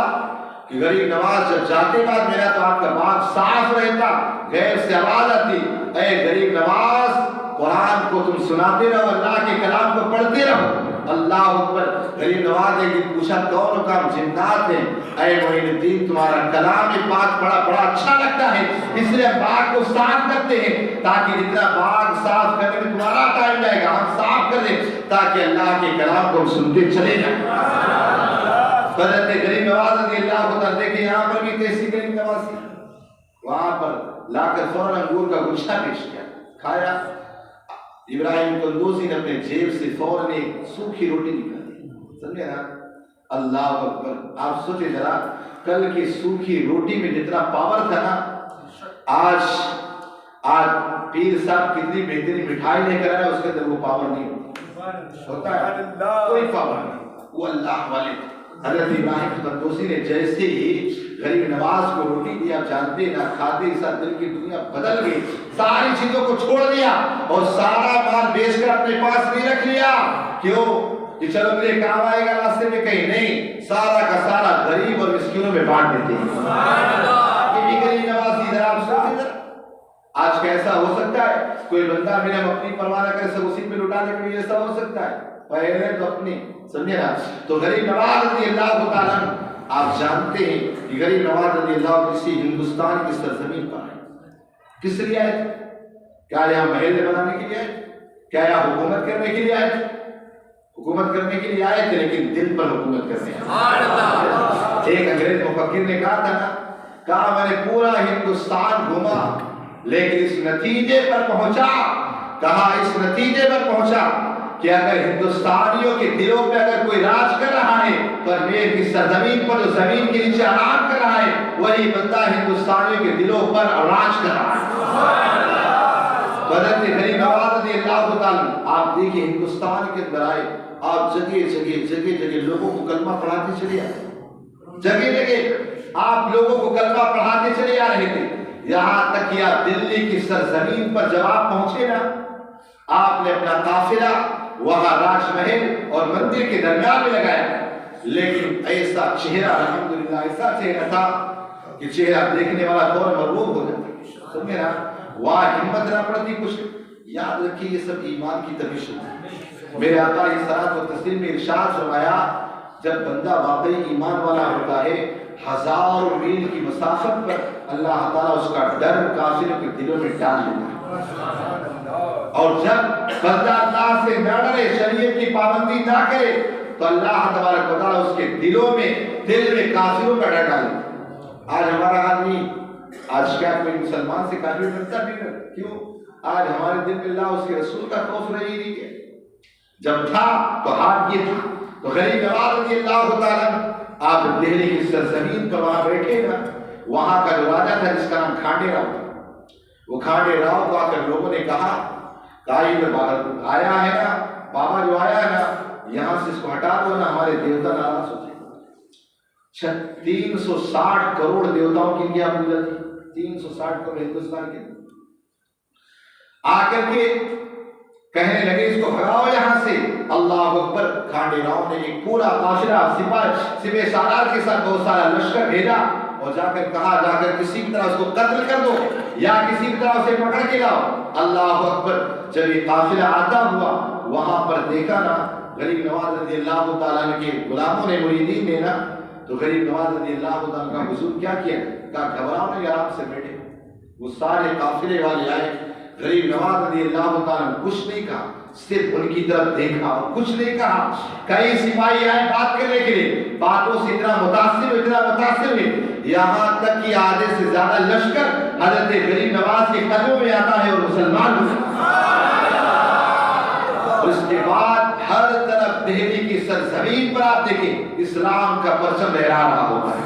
کہ غریب نواز جب جاتے بعد میرا تو آپ کا باغ صاف رہتا، غیر سے آواز آتی، اے غریب نواز قرآن کو تم سناتے رہو، اللہ کے کلام کو پڑھتے رہو، اللہ اکبر۔ غریب نواز نے پوچھا کون ہو؟ کہا جنات ہیں۔ اے معین الدین تمہارا کلام پاک بڑا اچھا لگتا ہے، اس لیے باغ کو صاف کرتے ہیں تاکہ جتنا باغ صاف کرنے میں تمہارا ٹائم جائے گا ہم صاف کر دیں تاکہ اللہ کے کلام کو ہم سنتے چلے جائیں۔ حضرت غریب نواز رضی اللہ کو دیکھیں یہاں پر بھی کیسی غریب نوازی، وہاں پر لا کر فوراً انگور کا گچھا پیش کیا، کھایا۔ ابراہیم قندوسی نے اپنے جیب سے فوراً ایک سوکھی روٹی نکالی، سمجھے نا؟ اللہ اکبر، آپ سوچے ذرا، کل کی سوکھی روٹی میں جتنا پاور تھا نا، آج پیر صاحب کتنی بہترین مٹھائی لے کر آئے اس کے اندر وہ پاور نہیں ہوتا ہے، کوئی پاور نہیں، وہ اللہ والے۔ حضرت ابراہیم قندوسی نے جیسے ہی غریب نواز کو روٹی دیا، جانتے نہ کھاتے ہی ساتھ دل کی دنیا بدل گئی، ساری چیزوں کو چھوڑ دیا اور سارا مال بیچ کر اپنے پاس نہیں رکھ لیا۔ کیوں کہ چلو میرے کام آئے گا راستے میں، کہیں نہیں، سارا کا سارا غریب اور مسکینوں میں بانٹ دیتے ہیں۔ یہ بھی غریب نوازی، ذرا آپ سوچیں ذرا، آج کیسا ہو سکتا ہے؟ کوئی بندہ میرا اپنی پرواہ نہ کرے سب اسی پہ لٹانے کے لیے، ایسا ہو سکتا ہے؟ پہلے تو اپنی، سمجھے نا؟ تو غریب نواز رضی اللہ تعالیٰ آپ جانتے ہیں کہ غریب نواز رضی اللہ کسی ہندوستان کی سرزمین پر آئے، کس لیے آئے تھے؟ کیا یہاں محل بنانے کے لیے آئے؟ کیا یہاں حکومت کرنے کے لیے آئے تھے؟ حکومت کرنے کے لیے آئے تھے لیکن دل پر حکومت کرنے آئے۔ ایک انگریز مفکر نے کہا تھا نا، کہا میں نے پورا ہندوستان گھوما لیکن اس نتیجے پر پہنچا، کہا اس نتیجے پر پہنچا کہ اگر ہندوستانیوں کے دلوں پہ اگر کوئی راج کر رہا ہے تو امیر کی سرزمین پر جو زمین کے نیچے آرام کر رہا ہے وہی بندہ ہندوستانیوں کے دلوں پر راج کر رہا ہے۔ حضرت غریب نواز رضی اللہ تعالیٰ آپ دیکھیں ہندوستان کے اندر آئے، آپ جگہ لوگوں کو کلمہ پڑھاتے چلے آئے، جگہ آپ لوگوں کو کلمہ پڑھاتے چلے آ رہے تھے، یہاں تک کہ آپ دلی کی سرزمین پر جب آپ پہنچے نا، آپ نے اپنا قافلہ وہاں راج محل اور مندر کے درمیان میں لگایا، لیکن ایسا چہرہ الحمدللہ ایسا چہرہ تھا کہ چہرہ دیکھنے والا فوراً مرغوب ہو جاتا، سمجھے نا؟ وہاں ہمت نہ پڑتی کچھ۔ یاد رکھیے یہ سب ایمان کی تبیش ہے۔ میرے آقا علیہ الصلوۃ والتسلیم نے ارشاد فرمایا جب بندہ واقعی ایمان والا ہوتا ہے 1000 میل کی مسافت پر اللہ تعالیٰ اس کا ڈر کافروں کے دلوں میں ڈال دیتا ہے، اور جب بندہ اللہ سے نہ ڈرے، شریعت کی پابندی نہ کرے تو اللہ تبارک و تعالیٰ اس کے دل میں کافروں کا ڈر ڈالے۔ آج ہمارا آدمی، آج کیا کوئی مسلمان سے کافر ڈرتا بھی نہیں؟ کیوں؟ آج ہمارے دل میں اللہ اس کے رسول کا خوف نہیں ہے، جب تھا تو حال یہ تھا۔ تو غریب نواز رضی اللہ تعالیٰ آپ دہلی کی سرزمین پر وہاں بیٹھے نا، وہاں کا جو راجا تھا جس کا نام کھانڈے راؤ تھا، وہ کھانڈے راؤ کو آ کر لوگوں نے کہا آیا ہے نا بابا جو آیا ہے نا یہاں سے اس کو ہٹا دو نا، ہمارے دیوتا ناراض ہو جائے۔ 360 کروڑ دیوتاؤں کی کیا پوجا تھی، 360 کروڑ ہندوستان کے آ کر کے کہنے لگے اس کو بھگاؤ یہاں سے۔ اللہ اکبر، کھانڈے راؤ نے ایک پورا قافلہ سپہ سالار کے ساتھ بہت سارا لشکر بھیجا اور جا کر کہا جا کر کسی بھی طرح اس کو قتل کر دو یا کسی بھی طرح اسے پکڑ کے لاؤ۔ اللہ اکبر، جب یہ قافلہ آتا ہوا وہاں پر دیکھا نا غریب نواز رضی اللہ تعالیٰ کے غلاموں نے، مریدین نے نا، تو غریب نواز رضی اللہ تعالیٰ کا حضور کیا کیا؟ کہا گھبراؤ نہیں، آرام سے بیٹھے۔ وہ سارے قافلے والے آئے، غریب نواز رضی اللہ تعالیٰ نے کچھ نہیں کہا، صرف ان کی طرف دیکھا اور کچھ نہیں کہا۔ کئی سپاہی آئے بات کرنے کے لیے، باتوں سے اتنا متاثر ہوئے، یہاں تک کہ آدھے سے زیادہ لشکر حضرت غریب نواز کے قدموں میں آتا ہے اور مسلمان ہوتا ہے۔ اور اس کے بعد ہر طرف دہلی کی سرزمین پر آپ دیکھیں اسلام کا پرچم لہرا رہا ہوتا ہے۔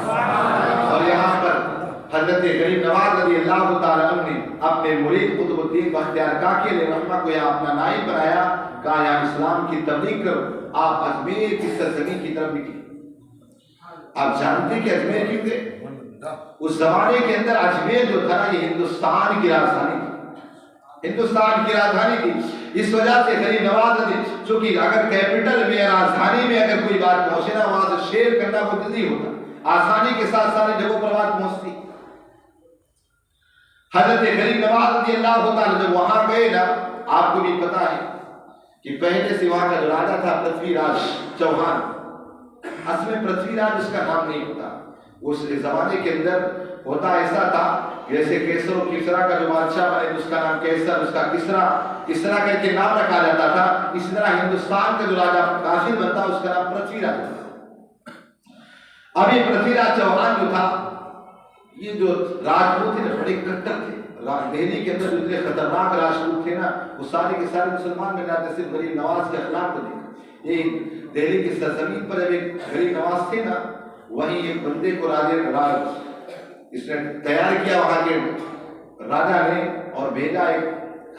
اور یہاں پر حضرت غریب نواز رضی اللہ تعالیٰ عنہ نے اپنے مرید قطب الدین بختیار کاکی علیہ رحمہ کو یہاں اپنا نائب بنایا، کہا یہاں اسلام کی تبلیغ کرو، آپ اجمیر کی سرزمین کی طرف نکلے۔ آپ جانتے ہیں کہ اجمیر کیوں تھے؟ اس زمانے کے اندر اجمیر جو تھا یہ ہندوستان کی راجدھانی تھی، ہندوستان کی راجدھانی تھی۔ اس وجہ سے غریب نواز رضی، چونکہ اگر کیپٹل میں راجدھانی میں اگر کوئی بات پہنچے نا وہاں سے شیئر کرنا بہت جلدی ہوتا، آسانی کے ساتھ سارے جگہوں پر بات پہنچتی۔ حضرت غریب نواز رضی اللہ تعالیٰ جب وہاں گئے نا، آپ کو بھی پتا ہے کہ پہلے سے وہاں کا جو راجا تھا پرتھوی راج چوہان، اصل میں پرتھوی راج اس کا نام نہیں ہوتا، اس زمانے کے اندر ہوتا ایسا تھا جیسے کیسر و کسرا کا جو بادشاہ بنے اس کا نام کیسر، اس کا کسرا کر کے نام رکھا جاتا تھا، اسی طرح ہندوستان کا جو راجا کاشر بنتا اس کا نام پرتھوی راج تھا۔ اب یہ پرتھوی راج چوہان جو تھا، یہ جو راجپوت تھے بڑے کٹر تھے، دہلی کے اندر اتنے خطرناک راجپوت تھے نا، وہ سارے کے سارے مسلمان بن جاتے، صرف غریب نواز کے اخلاق کو دیکھ۔ یہ دہلی کی سرزمین پر جب ایک غریب نواز تھے نا، وہیں ایک بندے کو اس نے تیار کیا وہاں کے راجا نے، اور بھیجا ایک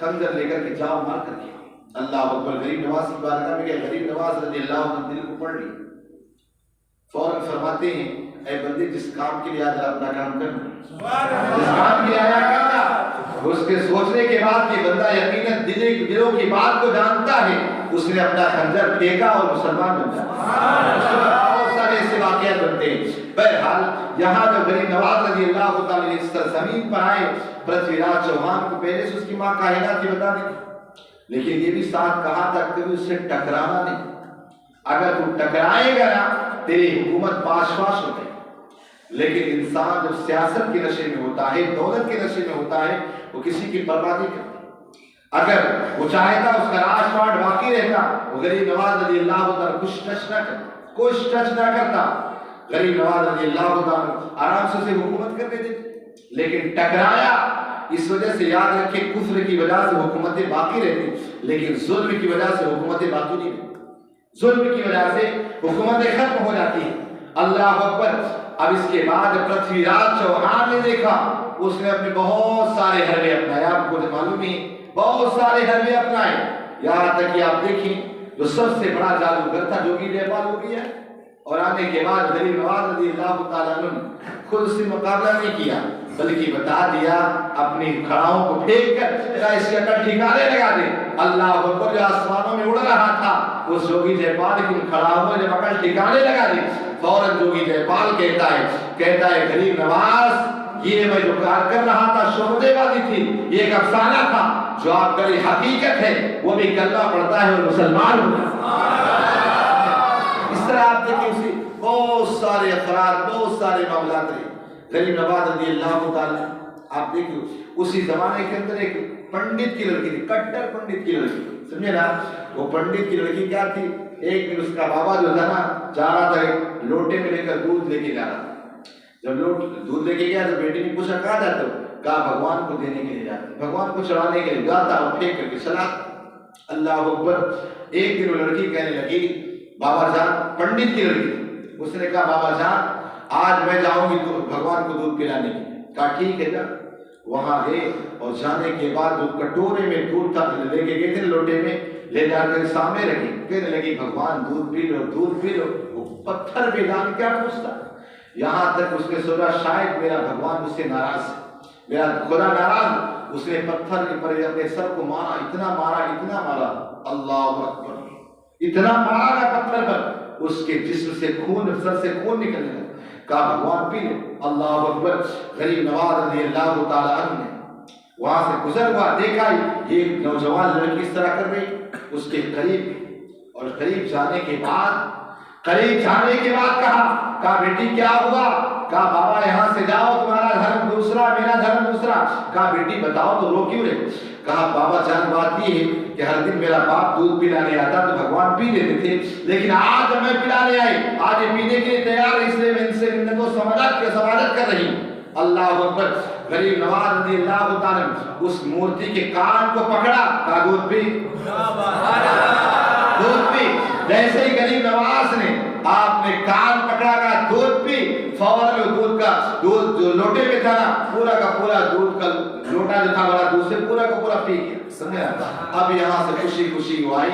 خنجر لے کر کے جاؤ مار کر کے۔ اللہ اکبر، غریب نواز کی بارگاہ میں گئے، غریب نواز رضی اللہ عنہ دل کو پڑھ لی، فوراً فرماتے ہیں اے بندے جس کام کے لیے آج اپنا کام کرنا، جس کام کے لیے آیا کرنا، اس کے سوچنے کے بعد کہ بندہ یقیناً دلوں کی بات کو جانتا ہے، اس نے اپنا خنجر پھینکا اور مسلمان بن جاتا۔ بہت سارے ایسے واقعات بنتے ہیں۔ بہرحال یہاں جو غریب نواز رضی اللہ تعالیٰ اس زمین پر آئے، پرتھوی راج چوہان کو پہلے سے اس کی ماں کائنات کی بتا دی، لیکن یہ بھی ساتھ کہا تھا کبھی اس سے ٹکرانا نہیں، اگر تو ٹکرائے گا نا تیری حکومت پاش پاش ہو گئی۔ لیکن انسان جب سیاست کے نشے میں ہوتا ہے، دولت کے نشے میں ہوتا ہے، وہ کسی کی پرواہ نہیں کرتا۔ اگر وہ چاہتا اس کا راج پاٹ باقی رہتا، وہ غریب نواز رضی اللہ تعالیٰ کچھ ٹچ نہ کرتا، غریب نواز رضی اللہ تعالیٰ آرام سے اسے حکومت کر دیتے، لیکن ٹکرایا۔ اس وجہ سے یاد رکھیں کفر کی وجہ سے حکومتیں باقی رہتی، لیکن ظلم کی وجہ سے حکومتیں باقی نہیں رہتی، ظلم کی وجہ سے حکومتیں ختم ہو جاتی ہیں۔ اللہ اکبر۔ اب اس کے بعد پرتھوی راج چوہان نے دیکھا، اس نے اپنے بہت سارے حربے اپنائے، آپ کو معلوم ہی بہت سارے حربے اپنائے، یہاں تک کہ آپ دیکھیں جو سب سے بڑا جادوگر تھا جوگی جے پال ہو گیا، اور آنے کے بعد غریب نواز رضی اللہ تعالیٰ عنہ خود سے مقابلہ نہیں کیا، بلکہ بتا دیا اپنی کھڑاؤں کو پھینک کر اس کے عقل ٹھکانے لگا دے۔ اللہ اکبر، جو آسمانوں میں اڑ رہا تھا اس جوگی جے پال کی کھڑاؤں میں جب عقل ٹھکانے لگا دی، فوراً جوگی جے پال کہتا ہے غریب نواز، یہ میں جو کار کر رہا تھا شعبدے بازی تھی، یہ ایک افسانہ تھا، جو آپ کا حقیقت ہے وہ بھی کلمہ پڑھتا ہے اور مسلمان ہوتا ہے۔ اس طرح آپ دیکھیں اسی بہت سارے افراد، بہت سارے معاملات رہے۔ غریب نواز رضی اللہ تعالیٰ، آپ دیکھیں اسی زمانے کے اندر ایک پنڈت کی لڑکی تھی، کٹر پنڈت کی لڑکی، سمجھے نا؟ وہ پنڈت کی لڑکی کیا تھی، ایک دن اس کا بابا جو تھا نا جا رہا تھا ایک لوٹے میں لے کر دودھ لے کے جا رہا تھا، جب دودھ لے کے گیا تو بیٹی نے پوچھا کہاں جاتے ہو؟ کہا بھگوان کو دینے کے لیے جاتے، بھگوان کو چڑھانے کے لیے جاتا اور پھینک کر کے چلا۔ اللہ اکبر۔ ایک دن وہ لڑکی کہنے لگی، بابا جان، پنڈت کی لڑکی، اس نے کہا بابا جان آج میں جاؤں گی تو بھگوان کو دودھ پلانے کے لیے۔ کہا ٹھیک ہے جا۔ وہاں گئے اور جانے کے بعد وہ کٹورے میں دودھ تھا لے کے گئے تھے لوٹے میں، لے جا کر سامنے رکھی، کہنے لگی بھگوان دودھ پی لو دودھ پی لو۔ وہ پتھر پہ ڈال کیا پوچھتا، یہاں تک اس نے سوچا شاید میرا بھگوان مجھ سے ناراض ہے، میرا خدا ناراض۔ اس نے پتھر پر اپنے سر کو مارا، اتنا مارا، اللہ اکبر، اتنا مارا نا پتھر پر، اس کے جسم سے خون، سر سے خون نکلنے لگا۔ کہا بھگوان پی لے۔ اللہ اکبر۔ غریب نواز رضی اللہ تعالیٰ عنہ نے وہاں سے گزر ہوا، دیکھا یہ نوجوان لڑکی اس طرح کر رہی، اس کے قریب، اور قریب جانے کے بعد کہا بیٹی کیا ہوا؟ کہا بابا یہاں سے جاؤ، تمہارا دھرم دوسرا، میرا دھرم دوسرا۔ کہا بیٹی بتاؤ تو رو کیوں رہے؟ کہا بابا جان بات یہ ہے کہ ہر دن میرا باپ دودھ پلانے آتا تو بھگوان پی لیتے تھے، لیکن آج میں پلانے آئی، آج یہ پینے کے لیے تیار ہے، اس لیے میں ان سے منت و سماجت کر رہی ہوں۔ اللہ اکبر۔ غریب نواز رضی اللہ تعالیٰ اس مورتی کے کان کو پکڑا، کہا دودھ پی، دودھ پی۔ جیسے ہی غریب نواز نے آپ نے کان پکڑا، کہا دودھ پی، فوراً دودھ جو لوٹے میں تھا نا، پورا کا پورا دودھ کا لوٹا جو تھا بڑا دودھ سے پورا کا پورا پی گیا، سمجھا؟ اب یہاں سے خوشی خوشی وہ آئی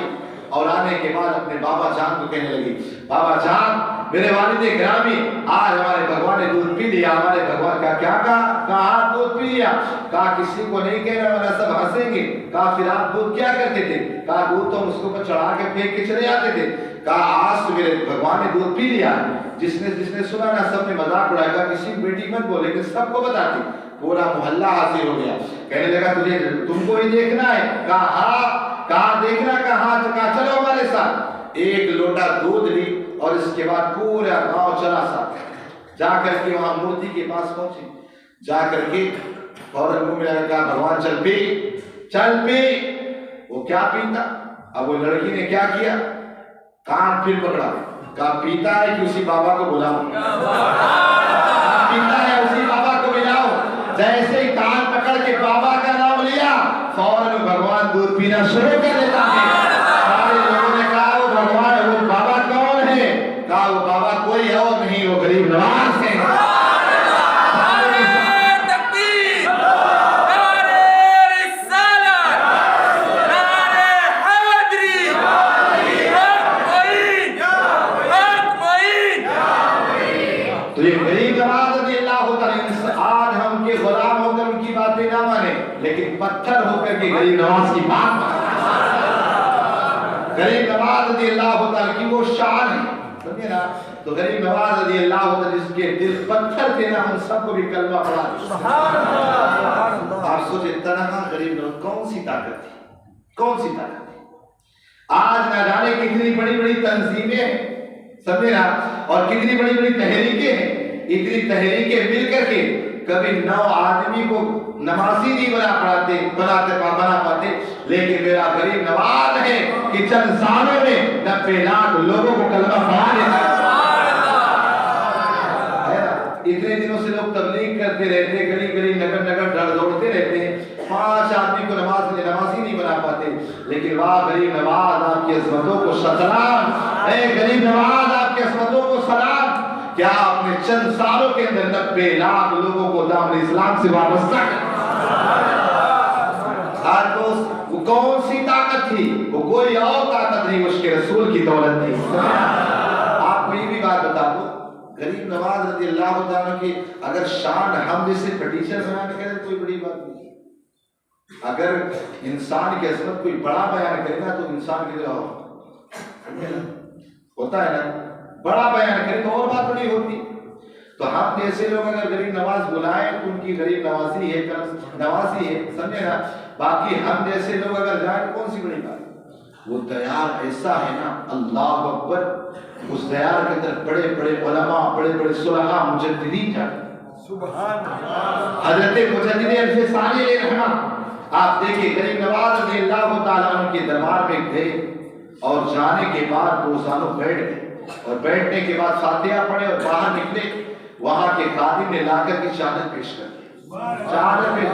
اور آنے کے بعد اپنے بابا جان کو کہنے لگی، بابا جان میرے والد گرامی آج ہمارے بھگوان نے دودھ پی لیا۔ ہمارے بھگوان کا کیا کہا دودھ پی لیا؟ کہا کسی کو نہیں کہنا ورنہ سب ہنسیں گے۔ کہا پھر آپ دودھ کیا کرتے تھے؟ کہا دودھ تو ہم اس کے اوپر چڑھا کے پھینک کے چلے آتے تھے۔ کہا آج تو میرے بھگوان نے دودھ پی لیا، جس نے سنا نا سب نے مذاق اڑایا، کہا کسی بیٹی مت بولے کہ سب کو بتاتی، پورا محلہ حاضر ہو گیا، کہنے لگا تم کو ہی دیکھنا ہے؟ کہا ہاں۔ کہا دیکھنا؟ کہاں؟ کہا چلو ہمارے ساتھ۔ ایک لوٹا دودھ لی اور اس کے بعد پورا گاؤں چلا ساتھ، جا کر کے وہاں مورتی کے پاس پہنچے، جا کر کے فوراً منہ میں لگا، کہا بھگوان چل پی، چل پی۔ وہ کیا پیتا؟ اب وہ لڑکی نے کیا کیا؟ کان پھر پکڑا، کہا پیتا ہے کہ اسی بابا کو بلاؤ، پیتا ہے اسی بابا کو بلاؤ۔ جیسے ہی کان پکڑ کے بابا کا نام لیا، فوراً بھگوان دودھ پینا شروع کر دیتا ہے۔ سارے لوگوں نے کہا وہ بھگوان، وہ بابا کون ہے؟ کہا وہ بابا کوئی اور نہیں، وہ غریب نواز ہے۔ تو یہ غریب نواز رضی اللہ تعالیٰ، آج ہم کے غلام ہو کر ان کی باتیں نہ مانے، لیکن پتھر ہو کر کے غریب نواز کی بات مانے۔ غریب نواز رضی اللہ تعالیٰ کی وہ شان ہے، سمجھے نا؟ تو غریب نواز رضی اللہ تعالیٰ جس کے دل پتھر تھے نا، ان سب کو بھی کلمہ پڑھا دیا۔ آپ سوچے تنہا غریب نواز کون سی طاقت تھی، کون سی طاقت تھی؟ آج نہ جانے کتنی بڑی بڑی تنظیمیں، سمجھے نا، اور کتنی بڑی بڑی تحریکیں ہیں، اتنی تحریکیں مل کر کے کبھی 9 آدمی کو نمازی نہیں بنا پاتے، لیکن میرا غریب نواز ہے کہ چند سالوں میں 90 لاکھ لوگوں کو کلمہ پڑھا دیتا ہے۔ اتنے دنوں سے لوگ تبلیغ کرتے رہتے، گلی گلی نگر ڈر دوڑتے رہتے ہیں، 5 آدمی کو نمازی نہیں بنا پاتے، لیکن واہ غریب نواز آپ کی عظمتوں کو سلام، اے غریب نواز آپ کی عظمتوں کو سلام، کیا آپ نے چند سالوں کے اندر 90 لاکھ لوگوں کو دامن اسلام سے وابستہ کر۔ آج دوست وہ کون سی طاقت تھی؟ وہ کوئی اور طاقت نہیں، اس کے رسول کی دولت تھی۔ آپ کو یہ بھی بات بتا دو، غریب نواز رضی اللہ تعالیٰ کی اگر شان ہم جیسے پٹیشن بیان کریں تو کوئی بڑی بات نہیں۔ اگر انسان کی عظمت کوئی بڑا بیان کرے نا تو انسان کی ہوتا ہے نا، بڑا بیان کرے تو اور بات بڑی ہوتی۔ تو ہم جیسے لوگ اگر غریب نواز بلائیں تو ان کی غریب نوازی ہے، نوازی ہے، سمجھے نا۔ باقی ہم جیسے لوگ اگر جائیں کون سی بڑی بات؟ وہ دیار ایسا ہے نا، اللہ اکبر، اس دیار کے اندر بڑے بڑے علماء، بڑے بڑے صلحاء، مجددین جاتے، حضرت مجدد الفسانی علیہ رحمہ۔ آپ دیکھیں غریب نواز رضی اللہ تعالیٰ عنہ کے دربار میں گئے اور جانے کے بعد 2 سالوں بیٹھ گئے، اور بیٹھنے کے بعد فاتحہ پڑھے اور باہر نکلے، وہاں کے خادم نے لا کر کے چادر پیش کر دی۔ چادر میں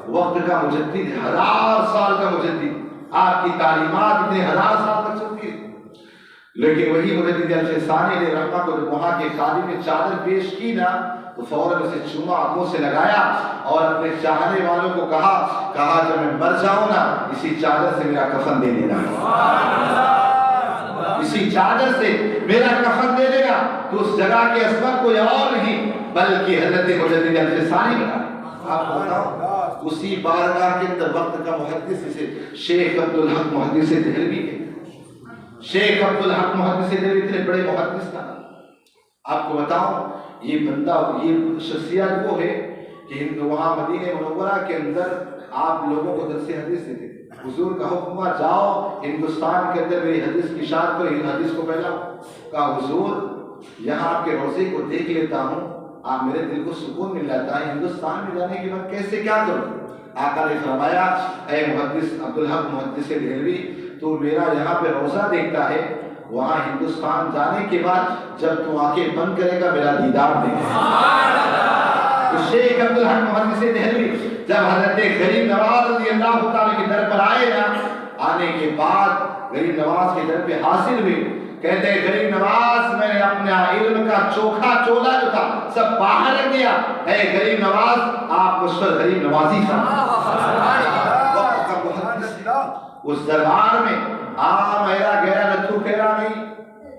وقت کا مجدد، 1000 سال کا مجدد، آپ کی تعلیمات اتنے 1000 سال تک چلتی ہے، لیکن وہی مجدد الفسانی علیہ رحمہ کو وہاں کے خادم نے چادر پیش کی نا تو فوراً اسے چوما، منہ سے لگایا اور اپنے چاہنے والوں کو کہا جب میں مر جاؤں نا اسی چادر سے میرا کفن دے دینا، اسی چادر سے میرا کفن دے دینا۔ تو اس جگہ کی عظمت کوئی اور نہیں بلکہ حضرت مجدد الفسانی کا۔ آپ بتاؤ اسی بارگاہ کے اندر وقت کا محدث سے شیخ عبدالحق محدث دہلوی ہے، شیخ عبدالحق محدث دہلوی اتنے بڑے محدث تھا۔ آپ کو بتاؤں یہ بندہ، یہ شخصیت وہ ہے کہ وہاں مدینہ منورہ کے اندر آپ لوگوں کو درس حدیث دیتے، حضور کا حکم ہوا جاؤ ہندوستان کے اندر میری حدیث کی اشاعت کرو، ان حدیث کو پھیلاؤ۔ کہا حضور یہاں آپ کے روضے کو دیکھ لیتا ہوں میرے دل کو سکون مل جاتا ہے، ہندوستان میں جانے کے بعد کیسے کیا کروں؟ آقا نے فرمایا اے محدث عبدالحق محدث دہلوی، تو میرا یہاں پہ روزہ دیکھتا ہے، وہاں ہندوستان جانے کے بعد جب تو آنکھیں بند کرے گا میرا دیدار دیکھے گا۔ شیخ عبدالحق محدث دہلوی جب حضرت غریب نواز رضی اللہ تعالیٰ کے در پر آئے نا، آنے کے بعد غریب نواز کے در پہ حاصل ہوئے، کہتے ہیں غریب نواز میں نے اپنا علم کا چوکھا چولا جو تھا سب باہر رکھ دیا، اے غریب نواز آپ مجھ پر غریب نوازی اس دربار میں میرا گہرا لتھو پھیرا نہیں،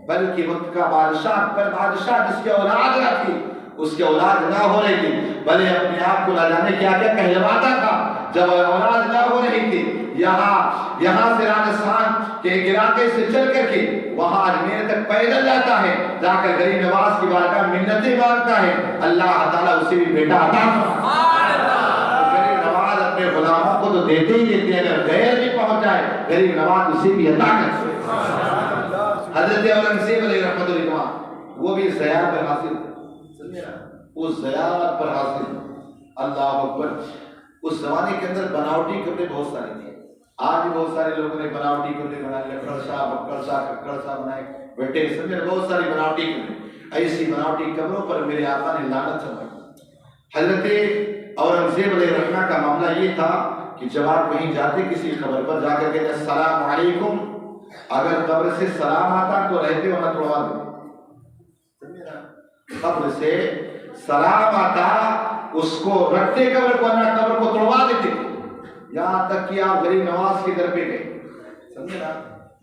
بلکہ وقت کا بادشاہ اکبر بادشاہ جس کے اولاد نہ تھی، اس کے اولاد نہ ہو رہی تھی، بھلے اپنے آپ کو نہ جانے کیا کیا کہلواتا تھا، جب اولاد نہ ہو رہی تھی یہاں سے راجستھان کے ایک علاقے سے چل کر کے وہاں اجمیر تک پیدل جاتا ہے، جا کر غریب نواز کی بارگاہ منتیں مانگتا ہے، اللہ تعالیٰ اسے بھی بیٹا عطا غریب نواز اپنے غلاموں کو تو دیتے ہی دیتے ہیں، اگر غیر بھی پہنچ جائے غریب نواز اسے بھی عطا کرتے ہیں۔ حضرت اورنگزیب علیہ رحمۃ اللہ وہ بھی زیار پر حاصل، اس زیار پر حاصل، اللہ اکبر۔ اس زمانے کے اندر بناوٹی کپڑے بہت سارے تھے، آج بھی بہت سارے لوگوں نے بناوٹی کپڑے بنائے، لکڑ شاہ بکڑ شاہ ککڑ شاہ بنائے بیٹے، سمجھے بہت ساری بناوٹی کپڑے، ایسی بناوٹی کپڑوں پر میرے آقا نے لعنت چڑھائی۔ حضرت اورنگزیب علیہ رحمہ کا معاملہ یہ تھا کہ جب آپ کہیں جاتے کسی خبر پر جا کر کہتے السلام علیکم، اگر قبر سے سلام آتا تو رہتے ہونا توڑوا دیتے، قبر سے سلام آتا اس کو رکھتے قبر کو، نہ قبر کو توڑوا دیتے، یہاں تک کہ آپ غریب نواز کے در پہ گئے، سمجھے نا،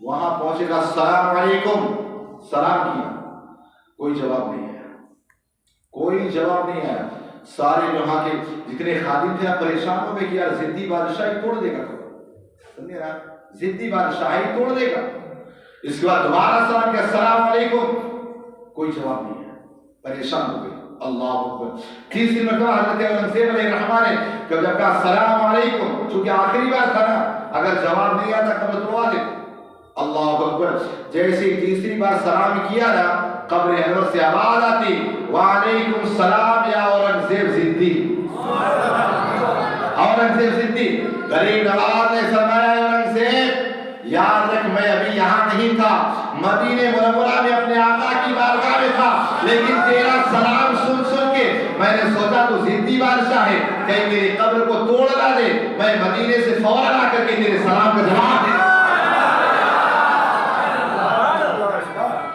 وہاں پہنچے گا السلام علیکم، سلام کیا، کوئی جواب نہیں آیا، کوئی جواب نہیں آیا، سارے وہاں کے جتنے خادم تھے پریشان ہو گئے کہ یار ضدی بادشاہی توڑ دے گا، سمجھے نا، ضدی بادشاہی توڑ دے گا۔ اس کے بعد دوبارہ سلام کیا السلام علیکم، کوئی جواب نہیں ہے، پریشان ہو گئے، اللہ اکبر۔ تیسری مرتبہ حضرت اورنگزیب علیہ الرحمہ نے جب کہا السلام علیکم، چونکہ آخری بار تھا نا، اگر جواب نہیں آتا قبر توڑوا دے، اللہ اکبر۔ جیسے ہی تیسری بار سلام کیا نا، قبر انور سے آواز آتی وعلیکم السلام یا اورنگزیب ضدی، اورنگزیب ضدی۔ غریب نواز نے فرمایا اورنگزیب یاد رکھ میں ابھی یہاں نہیں تھا، مدینہ منورہ میں اپنے آقا کی بارگاہ میں تھا، لیکن تیرا سلام سن سن کے میں نے سوچا تو ضدی بادشاہ ہے، کہیں میری قبر کو توڑ نہ دے، میں مدینے سے فوراً آ کر کے تیرے سلام کا جواب دے۔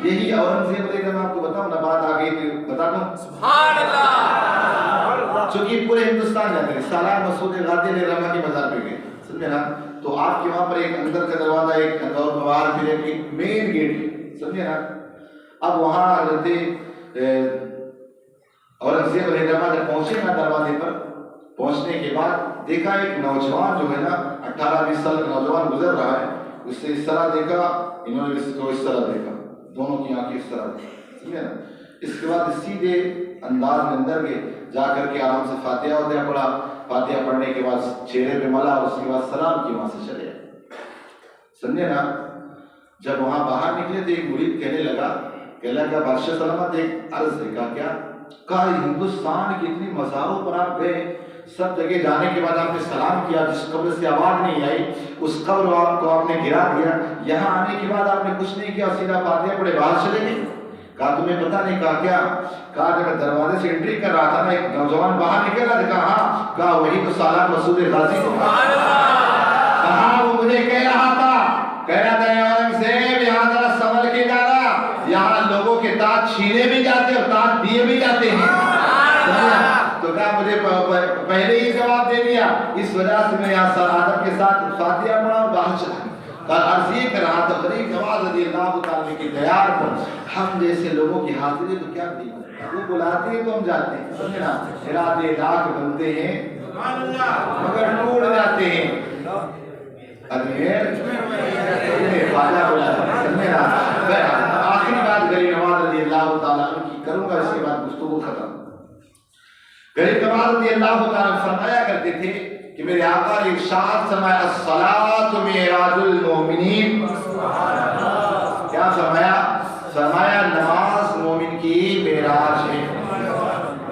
یہی اورنگزیب علیہ میں آپ کو بتاؤں نا، بات آ گئی تھی بتا دوں، سبحان اللہ، چونکہ پورے ہندوستان جاتے ہیں، سالار مسعود غازی علیہ الرحمہ کی مزار پہ گئے، سمجھے نا، تو آپ کے وہاں پر ایک اندر کا دروازہ، ایک اور باہر پھر ایک مین گیٹ، سمجھے نا۔ اب وہاں حضرت اورنگزیب علیہ الرحمہ جب پہنچے نا دروازے پر، پہنچنے کے بعد دیکھا ایک نوجوان جو ہے نا 18-20 سال کا نوجوان گزر رہا ہے، اس سے اس طرح دیکھا، انہوں نے اس کو اس طرح دیکھا، دونوں کی آنکھیں اس طرح دیکھا، سمجھے نا۔ اس کے بعد سیدھے انداز میں اندر گئے، جا کر کے آرام سے فاتحہ پڑھا، فاتحہ پڑھنے کے بعد چہرے پہ ملا، اس کے بعد سلام کی، وہاں سے چلے، سمجھے نا۔ جب وہاں باہر نکلے تو ایک مرید کہنے لگا کہ اللہ کا بادشاہ سلامت، ایک عرض ہے، کہا کیا ہندوستان کی اتنی مزاروں پر آپ گئے، سب جگہ جانے کے بعد آپ نے سلام کیا، جس قبر سے آواز نہیں آئی اس قبر کو آپ نے گرا دیا، یہاں آنے کے بعد آپ نے کچھ نہیں کیا، سیدھا فاتحہ پڑھے باہر چلے گئے۔ کہا تمہیں پتہ نہیں؟ کہا کیا؟ کہا جب دروازے سے انٹری کر رہا تھا نا، ایک نوجوان باہر نکل رہا تھا، کہا ہاں، کہا وہی تو سالار مسعود غازی تھا، کہا وہ مجھے کہہ رہا تھا اورنگزیب یہاں ذرا سنبھل کے جانا، یہاں لوگوں کے تاج چھینے بھی جاتے اور تاج دیے بھی جاتے ہیں، تو کہا مجھے پہلے ہی جواب دے دیا، اس وجہ سے میں یہاں سر آدم کے ساتھ فاتحہ پڑھا اور باہر چلا۔ عرض یہ کر رہا تھا غریب نواز رضی اللہ تعالیٰ کی دیار پر ہم جیسے لوگوں کی حاضری تو کیا دی، وہ بلاتے ہیں تو ہم جاتے ہیں، سمجھنا، ارادے لاکھ بنتے ہیں مگر ٹوٹ جاتے ہیں، آخری بات غریب نواز رضی اللہ تعالیٰ کی کروں گا، اس کے بعد گفتگو ختم۔ غریب نواز رضی اللہ تعالیٰ فرمایا کرتے تھے کہ میرے آقا نے ارشاد فرمایا الصلاۃ معراج المومنین، کیا فرمایا؟ فرمایا نماز مومن کی معراج ہے،